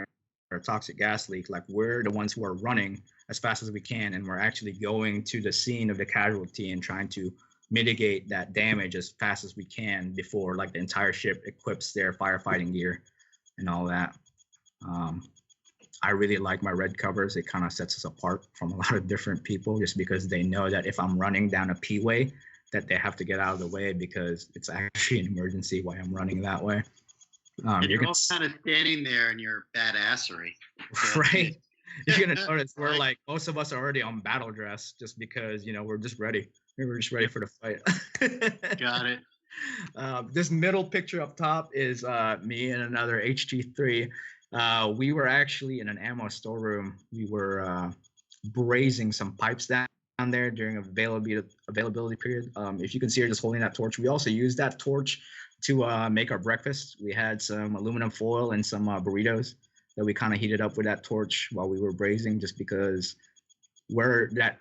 or a toxic gas leak, like we're the ones who are running as fast as we can, and we're actually going to the scene of the casualty and trying to mitigate that damage as fast as we can before like the entire ship equips their firefighting gear and all that. I really like my red covers. It kind of sets us apart from a lot of different people, just because they know that if I'm running down a P-way, that they have to get out of the way because it's actually an emergency while I'm running that way. You're all kind of standing there in your badassery. So. Right. You're going to notice we're like, most of us are already on battle dress just because, we're just ready. We're just ready for the fight. Got it. This middle picture up top is me and another HG3. We were actually in an ammo storeroom. We were brazing some pipes down there during availability period. If you can see her just holding that torch, we also used that torch to make our breakfast. We had some aluminum foil and some burritos that we kind of heated up with that torch while we were brazing, just because where that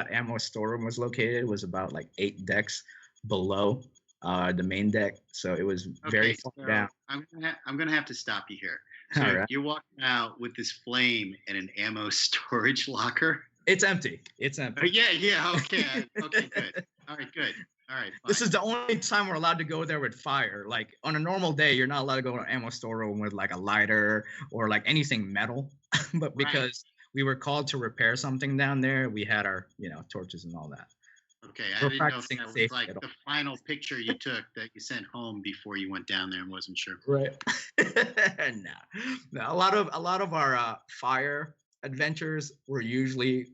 ammo storeroom was located was about like 8 decks below the main deck. So it was very far down. I'm gonna have to stop you here. So right. You're walking out with this flame and an ammo storage locker. It's empty. Yeah. Okay. Okay. Good. All right. Good. All right. Fine. This is the only time we're allowed to go there with fire. Like on a normal day, you're not allowed to go to an ammo storeroom with like a lighter or like anything metal. But because we were called to repair something down there, we had our, torches and all that. Okay. I didn't know if that was like the final picture you took that you sent home before you went down there and wasn't sure. Right. No. A lot of our fire adventures were usually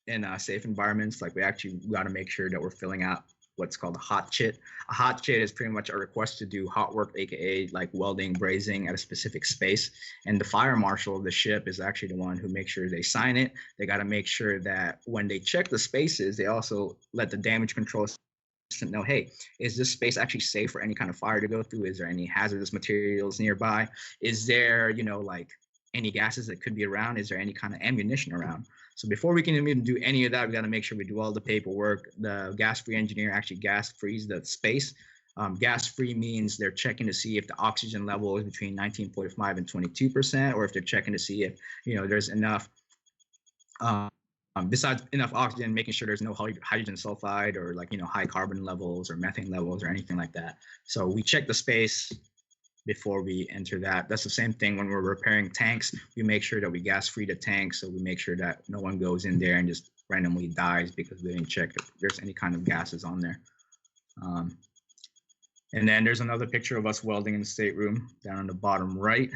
in safe environments. Like we got to make sure that we're filling out what's called a hot chit. A hot chit is pretty much a request to do hot work, aka like welding, brazing at a specific space. And the fire marshal of the ship is actually the one who makes sure they sign it. They got to make sure that when they check the spaces, they also let the damage control system know, hey, is this space actually safe for any kind of fire to go through? Is there any hazardous materials nearby? Is there, like any gases that could be around? Is there any kind of ammunition around? So before we can even do any of that, we got to make sure we do all the paperwork. The gas-free engineer actually gas-frees the space. Gas-free means they're checking to see if the oxygen level is between 19.5 and 22%, or if they're checking to see if, there's enough, besides enough oxygen, making sure there's no hydrogen sulfide or like, high carbon levels or methane levels or anything like that. So we check the space before we enter that. That's the same thing when we're repairing tanks. We make sure that we gas free the tank, so we make sure that no one goes in there and just randomly dies because we didn't check if there's any kind of gases on there. And then there's another picture of us welding in the stateroom down on the bottom right,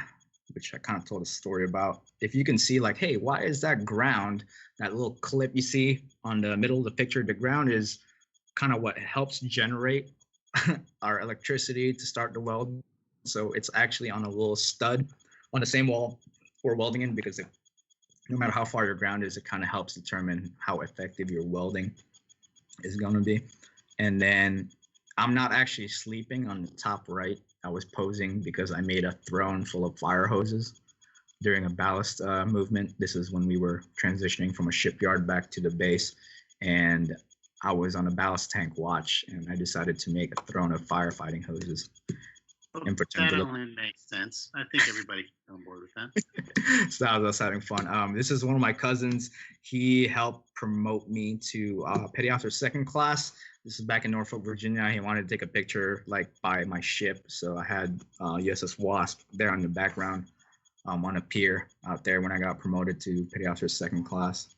which I kind of told a story about. If you can see, like, hey, why is that ground, that little clip you see on the middle of the picture, the ground is kind of what helps generate our electricity to start the weld. So it's actually on a little stud on the same wall we're welding in, because no matter how far your ground is, it kind of helps determine how effective your welding is going to be. And then I'm not actually sleeping on the top right. I was posing because I made a throne full of fire hoses during a ballast movement. This is when we were transitioning from a shipyard back to the base, and I was on a ballast tank watch, and I decided to make a throne of firefighting hoses. Well, And pretend that to look. only makes sense. I think everybody can get on board with that. So that was us having fun. This is one of my cousins. He helped promote me to petty officer second class. This is back in Norfolk, Virginia. He wanted to take a picture like by my ship, so I had USS Wasp there in the background on a pier out there when I got promoted to petty officer second class.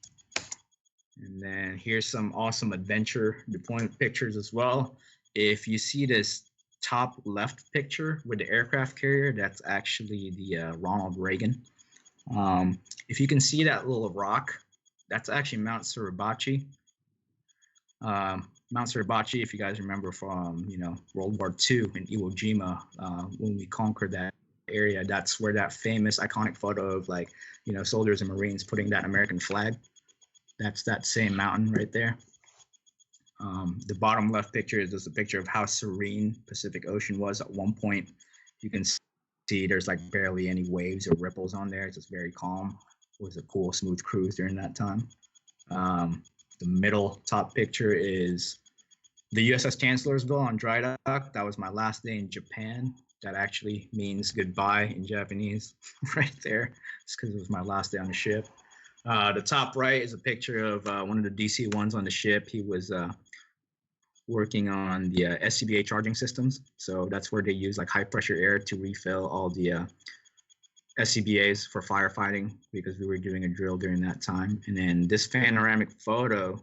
And then here's some awesome adventure deployment pictures as well. If you see this top left picture with the aircraft carrier, that's actually the Ronald Reagan. If you can see that little rock, that's actually Mount Suribachi. Mount Suribachi, if you guys remember from World War II in Iwo Jima, when we conquered that area, that's where that famous iconic photo of soldiers and Marines putting that American flag. That's that same mountain right there. The bottom left picture is just a picture of how serene Pacific Ocean was at one point. You can see there's like barely any waves or ripples on there. It's just very calm. It was a cool, smooth cruise during that time. The middle top picture is the USS Chancellorsville on dry dock. That was my last day in Japan. That actually means goodbye in Japanese right there. It's because it was my last day on the ship. The top right is a picture of one of the DC-1s on the ship. He was working on the SCBA charging systems. So that's where they use like high pressure air to refill all the SCBAs for firefighting, because we were doing a drill during that time. And then this panoramic photo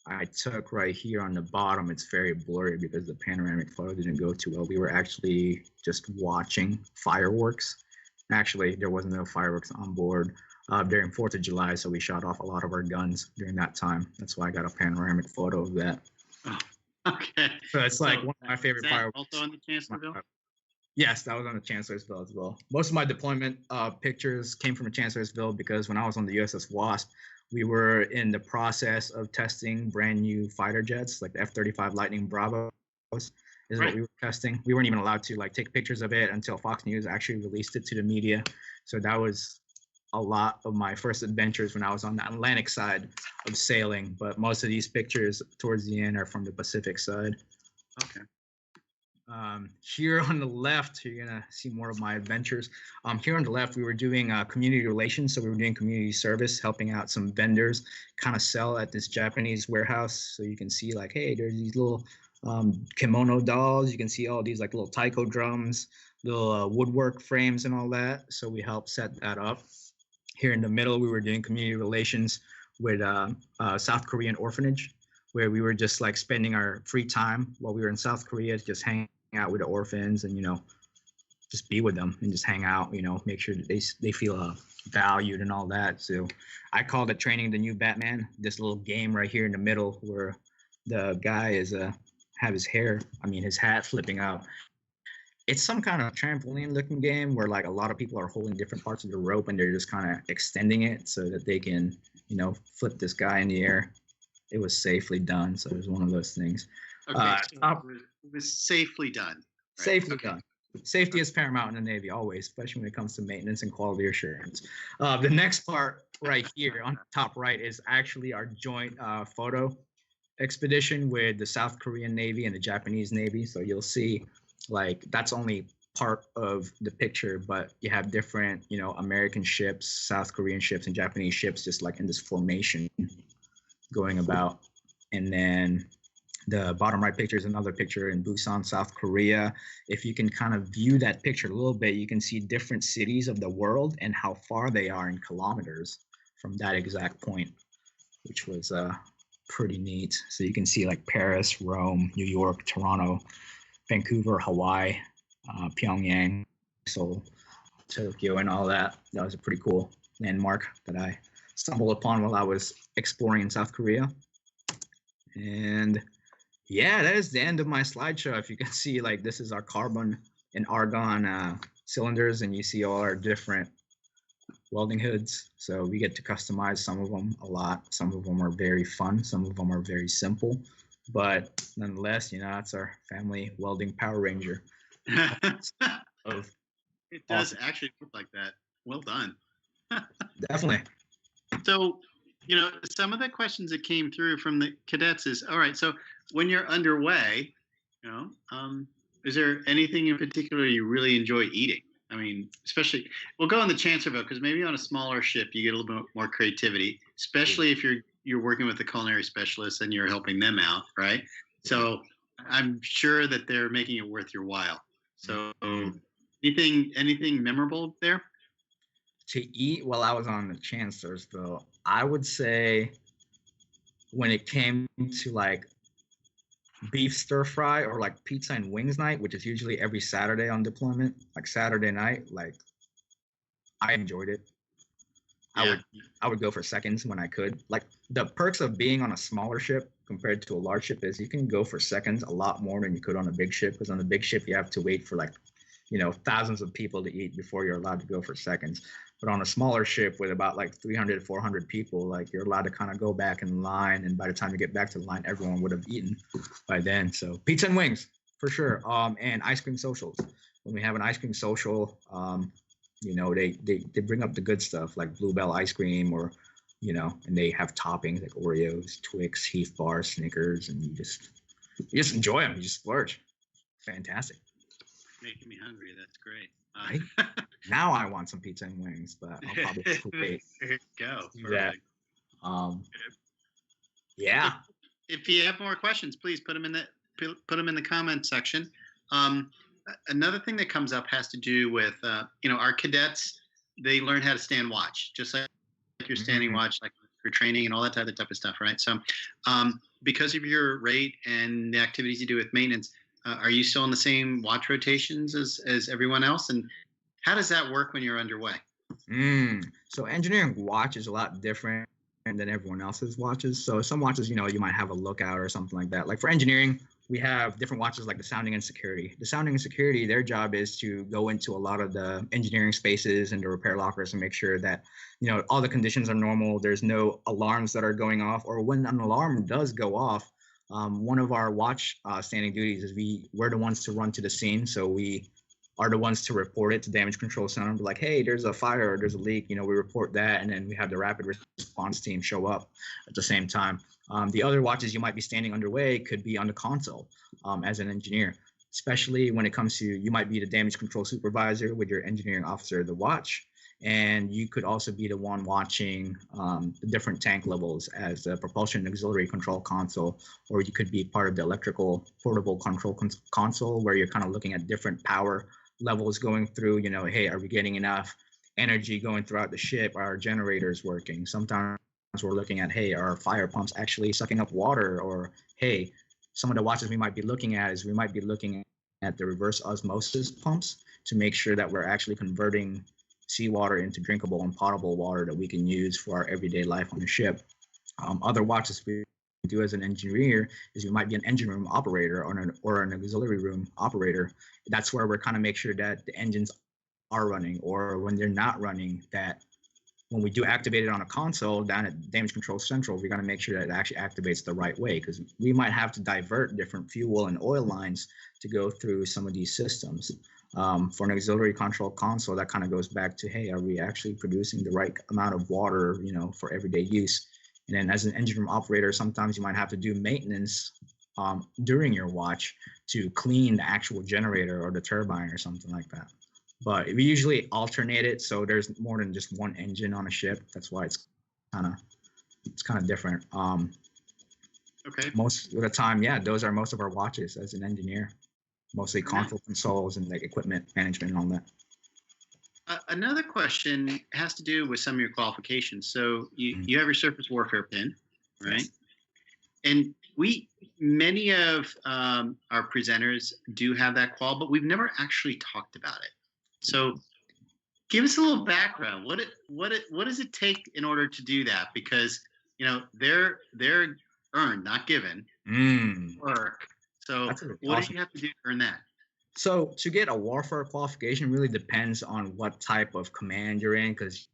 I took right here on the bottom, it's very blurry because the panoramic photo didn't go too well. We were actually just watching fireworks. Actually, there wasn't no fireworks on board during 4th of July, so we shot off a lot of our guns during that time. That's why I got a panoramic photo of that. Oh, okay. So it's like one of my favorite fireworks. Also on the Chancellorsville? Yes, that was on the Chancellorsville as well. Most of my deployment pictures came from the Chancellorsville, because when I was on the USS Wasp, we were in the process of testing brand new fighter jets, like the F-35 Lightning Bravos is what we were testing. We weren't even allowed to like take pictures of it until Fox News actually released it to the media. So that was a lot of my first adventures when I was on the Atlantic side of sailing. But most of these pictures towards the end are from the Pacific side. Okay. Here on the left, you're gonna see more of my adventures. Here on the left, we were doing community relations. So we were doing community service, helping out some vendors kind of sell at this Japanese warehouse. So you can see like, hey, there's these little kimono dolls. You can see all these like little taiko drums, little woodwork frames and all that. So we helped set that up. Here in the middle, we were doing community relations with South Korean orphanage, where we were just like spending our free time while we were in South Korea, just hanging out with the orphans and, just be with them and just hang out, make sure that they feel valued and all that. So I called it training the new Batman, this little game right here in the middle where the guy is have his hat flipping out. It's some kind of trampoline looking game where like a lot of people are holding different parts of the rope and they're just kind of extending it so that they can, flip this guy in the air. It was safely done. So it was one of those things. Okay, so it was safely done. Right? Safely done. Safety is paramount in the Navy always, especially when it comes to maintenance and quality assurance. The next part right here on the top right is actually our joint photo expedition with the South Korean Navy and the Japanese Navy. So you'll see like that's only part of the picture, but you have different, American ships, South Korean ships, and Japanese ships just like in this formation going about. And then the bottom right picture is another picture in Busan, South Korea. If you can kind of view that picture a little bit, you can see different cities of the world and how far they are in kilometers from that exact point, which was pretty neat. So you can see like Paris, Rome, New York, Toronto, Vancouver, Hawaii, Pyongyang, Seoul, Tokyo, and all that. That was a pretty cool landmark that I stumbled upon while I was exploring in South Korea. And yeah, that is the end of my slideshow. If you can see, like, this is our carbon and argon cylinders, and you see all our different welding hoods. So we get to customize some of them a lot. Some of them are very fun. Some of them are very simple. But nonetheless, that's our family welding Power Ranger. Of it does actually look like that. Well done. Definitely. So, some of the questions that came through from the cadets is, all right, so when you're underway, is there anything in particular you really enjoy eating? I mean, especially, we'll go on the transfer boat because maybe on a smaller ship you get a little bit more creativity, especially if you're working with a culinary specialist and you're helping them out, right? So I'm sure that they're making it worth your while. So anything memorable there? To eat while I was on the Chancellor's, though, I would say when it came to like beef stir fry or like pizza and wings night, which is usually every Saturday on deployment, like Saturday night, like I enjoyed it. Yeah. I would go for seconds when I could. Like the perks of being on a smaller ship compared to a large ship is you can go for seconds a lot more than you could on a big ship, because on a big ship you have to wait for like thousands of people to eat before you're allowed to go for seconds. But on a smaller ship with about like 300, 400 people, like you're allowed to kind of go back in line. And by the time you get back to the line, everyone would have eaten by then. So pizza and wings for sure. And ice cream socials. When we have an ice cream social, they bring up the good stuff like Bluebell ice cream or, and they have toppings like Oreos, Twix, Heath Bar, Snickers, and you just enjoy them. You just splurge. Fantastic. Making me hungry. That's great. Right? Now I want some pizza and wings, but I'll probably wait. There you go. Perfect. Yeah. If you have more questions, please put them in the comment section. Another thing that comes up has to do with our cadets. They learn how to stand watch, just like you're standing watch, like for training and all that type of stuff, right? So, because of your rate and the activities you do with maintenance. Are you still in the same watch rotations as everyone else? And how does that work when you're underway? So engineering watch is a lot different than everyone else's watches. So some watches, you might have a lookout or something like that. Like for engineering, we have different watches like the sounding and security. The sounding and security, their job is to go into a lot of the engineering spaces and the repair lockers and make sure that, all the conditions are normal. There's no alarms that are going off, or when an alarm does go off, one of our watch standing duties is we're the ones to run to the scene. So we are the ones to report it to damage control center and be like, hey, there's a fire or there's a leak. We report that, and then we have the rapid response team show up at the same time. The other watches you might be standing underway could be on the console as an engineer, especially when it comes to, you might be the damage control supervisor with your engineering officer of the watch. And you could also be the one watching the different tank levels as the propulsion and auxiliary control console, or you could be part of the electrical portable control console where you're kind of looking at different power levels going through, hey, are we getting enough energy going throughout the ship? Are our generators working? Sometimes we're looking at, hey, are fire pumps actually sucking up water? Or, hey, some of the watches we might be looking at is we might be looking at the reverse osmosis pumps to make sure that we're actually converting seawater into drinkable and potable water that we can use for our everyday life on the ship. Other watches we do as an engineer is we might be an engine room operator or an auxiliary room operator. That's where we're kind of make sure that the engines are running, or when they're not running, that when we do activate it on a console down at Damage Control Central, we're going to make sure that it actually activates the right way, because we might have to divert different fuel and oil lines to go through some of these systems. For an auxiliary control console, that kind of goes back to, hey, are we actually producing the right amount of water, for everyday use? And then as an engine room operator, sometimes you might have to do maintenance during your watch to clean the actual generator or the turbine or something like that. But we usually alternate it, so there's more than just one engine on a ship. That's why it's kind of different. Okay. Most of the time, yeah, those are most of our watches as an engineer. Mostly console consoles and like equipment management and all that. Another question has to do with some of your qualifications. So you have your surface warfare pin, right? Yes. And we many of our presenters do have that qual, but we've never actually talked about it. So give us a little background. What does it take in order to do that? Because they're earned, not given work. So That's a good what question. do you have to do to earn that? So to get a warfare qualification really depends on what type of command you're in, because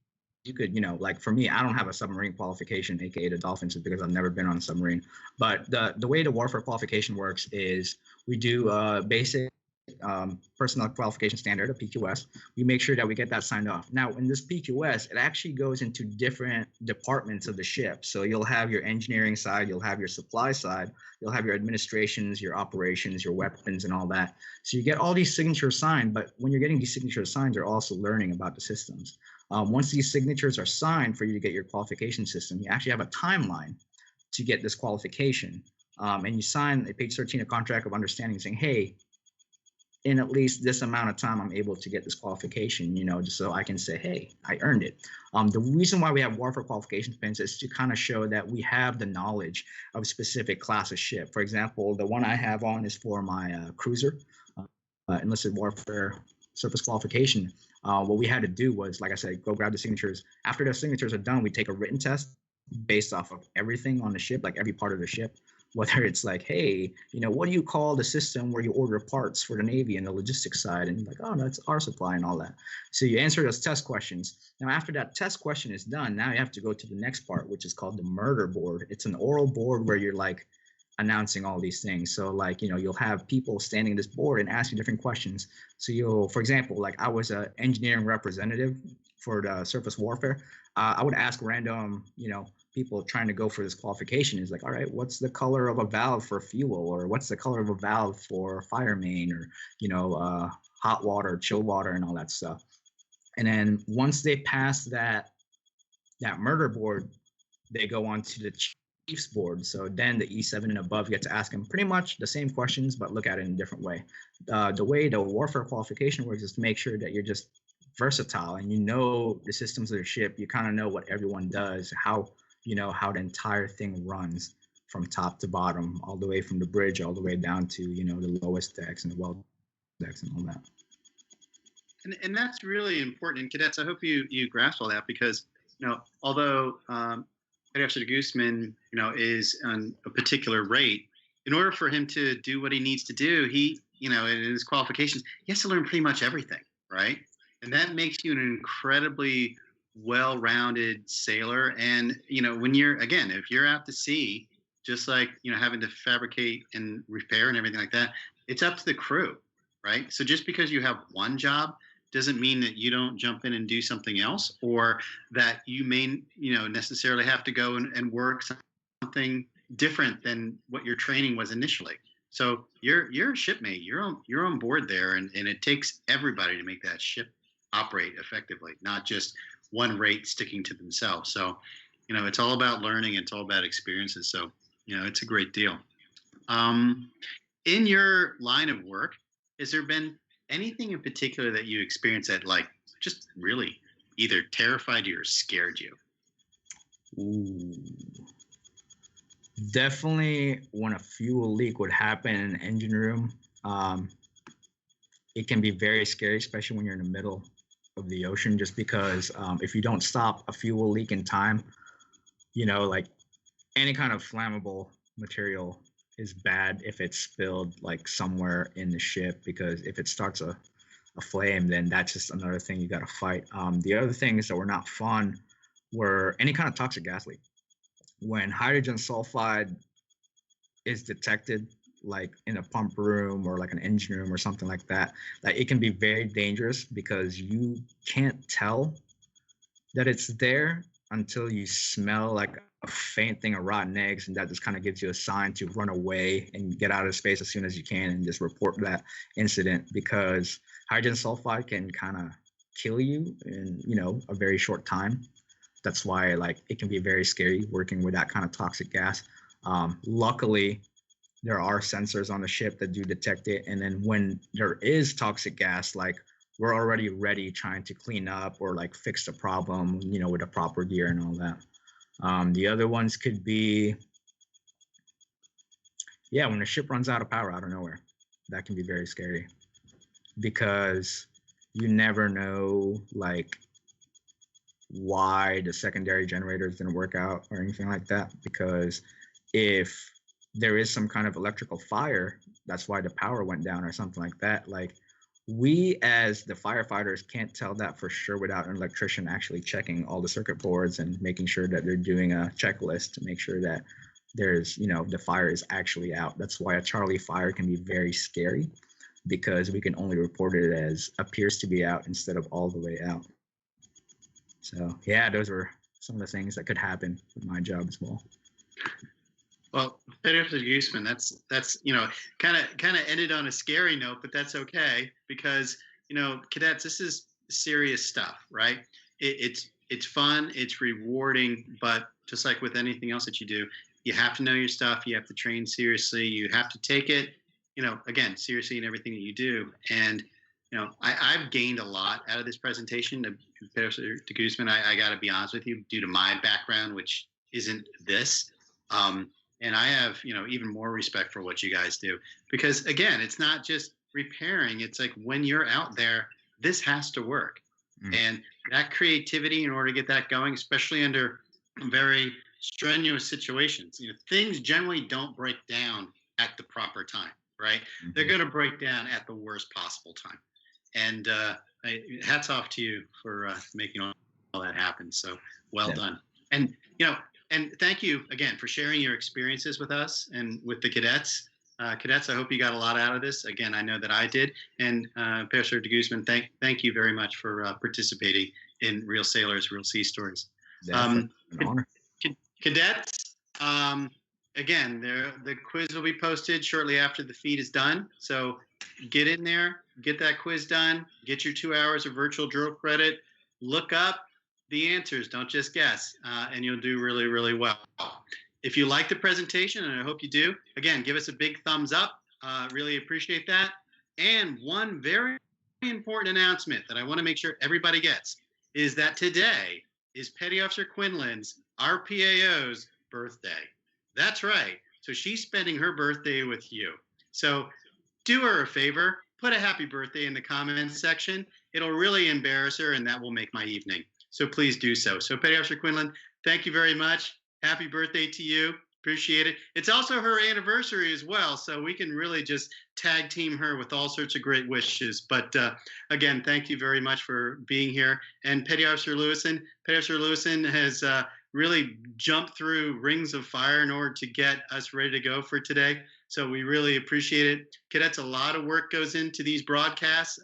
you could, like for me, I don't have a submarine qualification, aka the Dolphins, because I've never been on a submarine. But the way the warfare qualification works is we do basic personnel qualification standard, a PQS. We make sure that we get that signed off. Now, in this PQS, it actually goes into different departments of the ship. So you'll have your engineering side, you'll have your supply side, you'll have your administrations, your operations, your weapons, and all that. So you get all these signatures signed, but when you're getting these signatures signed, you're also learning about the systems. Once these signatures are signed for you to get your qualification system, you actually have a timeline to get this qualification. And you sign a page 13, a contract of understanding saying, hey, in at least this amount of time, I'm able to get this qualification, just so I can say, hey, I earned it. The reason why we have warfare qualification pins is to kind of show that we have the knowledge of a specific class of ship. For example, the one I have on is for my cruiser, enlisted warfare surface qualification. What we had to do was, like I said, go grab the signatures. After the signatures are done, we take a written test based off of everything on the ship, like every part of the ship. Whether it's like, hey, what do you call the system where you order parts for the Navy and the logistics side? And you're like, oh, that's our supply and all that. So you answer those test questions. Now, after that test question is done, now you have to go to the next part, which is called the murder board. It's an oral board where you're like announcing all these things. So like, you'll have people standing at this board and asking different questions. So for example, like I was an engineering representative for the surface warfare. I would ask random, people trying to go for this qualification is like, all right, what's the color of a valve for fuel, or what's the color of a valve for fire main, or hot water, chill water, and all that stuff. And then once they pass that murder board, they go on to the chief's board. So then the E7 and above get to ask them pretty much the same questions, but look at it in a different way. The way the warfare qualification works is to make sure that you're just versatile and the systems of the ship. You kind of know what everyone does, how the entire thing runs from top to bottom, all the way from the bridge, all the way down to, the lowest decks and the well decks and all that. And that's really important. And cadets, I hope you grasp all that, because, although Cadet Officer Deguzman, is on a particular rate, in order for him to do what he needs to do, he, in his qualifications, he has to learn pretty much everything, right? And that makes you an incredibly well-rounded sailor. And when if you're out to sea, just like having to fabricate and repair and everything like that, it's up to the crew, right? So just because you have one job doesn't mean that you don't jump in and do something else, or that you may necessarily have to go and work something different than what your training was initially. So you're a shipmate, you're on board there, and it takes everybody to make that ship operate effectively, not just one rate sticking to themselves. So, it's all about learning. It's all about experiences. So, it's a great deal. In your line of work, has there been anything in particular that you experienced that like just really either terrified you or scared you? Ooh. Definitely when a fuel leak would happen in an engine room, it can be very scary, especially when you're in the middle of the ocean, just because if you don't stop a fuel leak in time, like any kind of flammable material is bad if it's spilled like somewhere in the ship, because if it starts a flame, then that's just another thing you got to fight. The other things that were not fun were any kind of toxic gas leak. When hydrogen sulfide is detected, like in a pump room or like an engine room or something like that, like it can be very dangerous, because you can't tell that it's there until you smell like a faint thing of rotten eggs, and that just kind of gives you a sign to run away and get out of space as soon as you can and just report that incident, because hydrogen sulfide can kind of kill you in a very short time. That's why like it can be very scary working with that kind of toxic gas. Luckily, there are sensors on the ship that do detect it. And then when there is toxic gas, like we're already ready trying to clean up or like fix the problem, with the proper gear and all that. The other ones could be, Yeah, when a ship runs out of power out of nowhere, that can be very scary because you never know like why the secondary generators didn't work out or anything like that. Because if there is some kind of electrical fire, that's why the power went down or something like that. Like we as the firefighters can't tell that for sure without an electrician actually checking all the circuit boards and making sure that they're doing a checklist to make sure that there's, the fire is actually out. That's why a Charlie fire can be very scary, because we can only report it as appears to be out instead of all the way out. So yeah, those were some of the things that could happen with my job as well. Well, Petty Deguzman, that's kind of ended on a scary note, but that's okay because cadets, this is serious stuff, right? It's fun, it's rewarding, but just like with anything else that you do, you have to know your stuff, you have to train seriously, you have to take it, again, seriously in everything that you do. And I've gained a lot out of this presentation. Petty Deguzman, I got to be honest with you, due to my background, which isn't this. And I have, even more respect for what you guys do, because again, it's not just repairing. It's like when you're out there, this has to work. And that creativity in order to get that going, especially under very strenuous situations, things generally don't break down at the proper time, right? They're going to break down at the worst possible time. And hats off to you for making all that happen. So well done. And, and thank you again for sharing your experiences with us and with the cadets. Cadets, I hope you got a lot out of this. Again, I know that I did. And Professor Deguzman, thank you very much for participating in Real Sailors, Real Sea Stories. An honor. Cadets, again, the quiz will be posted shortly after the feed is done. So get in there, get that quiz done, get your 2 hours of virtual drill credit, look up the answers, don't just guess, and you'll do really, really well. If you like the presentation, and I hope you do, again, give us a big thumbs up. Really appreciate that. And one very important announcement that I want to make sure everybody gets is that today is Petty Officer Quinlan's, our PAO's, birthday. That's right. So she's spending her birthday with you. So do her a favor, put a happy birthday in the comments section. It'll really embarrass her, and that will make my evening. So please do so. So Petty Officer Quinlan, thank you very much. Happy birthday to you. Appreciate it. It's also her anniversary as well, so we can really just tag team her with all sorts of great wishes. But again, thank you very much for being here. And Petty Officer Lewison has really jumped through rings of fire in order to get us ready to go for today. So we really appreciate it. Cadets, a lot of work goes into these broadcasts,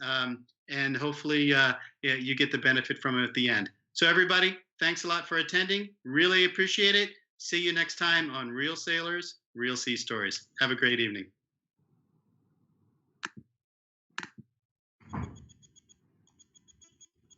and hopefully you get the benefit from it at the end. So everybody, thanks a lot for attending. Really appreciate it. See you next time on Real Sailors, Real Sea Stories. Have a great evening.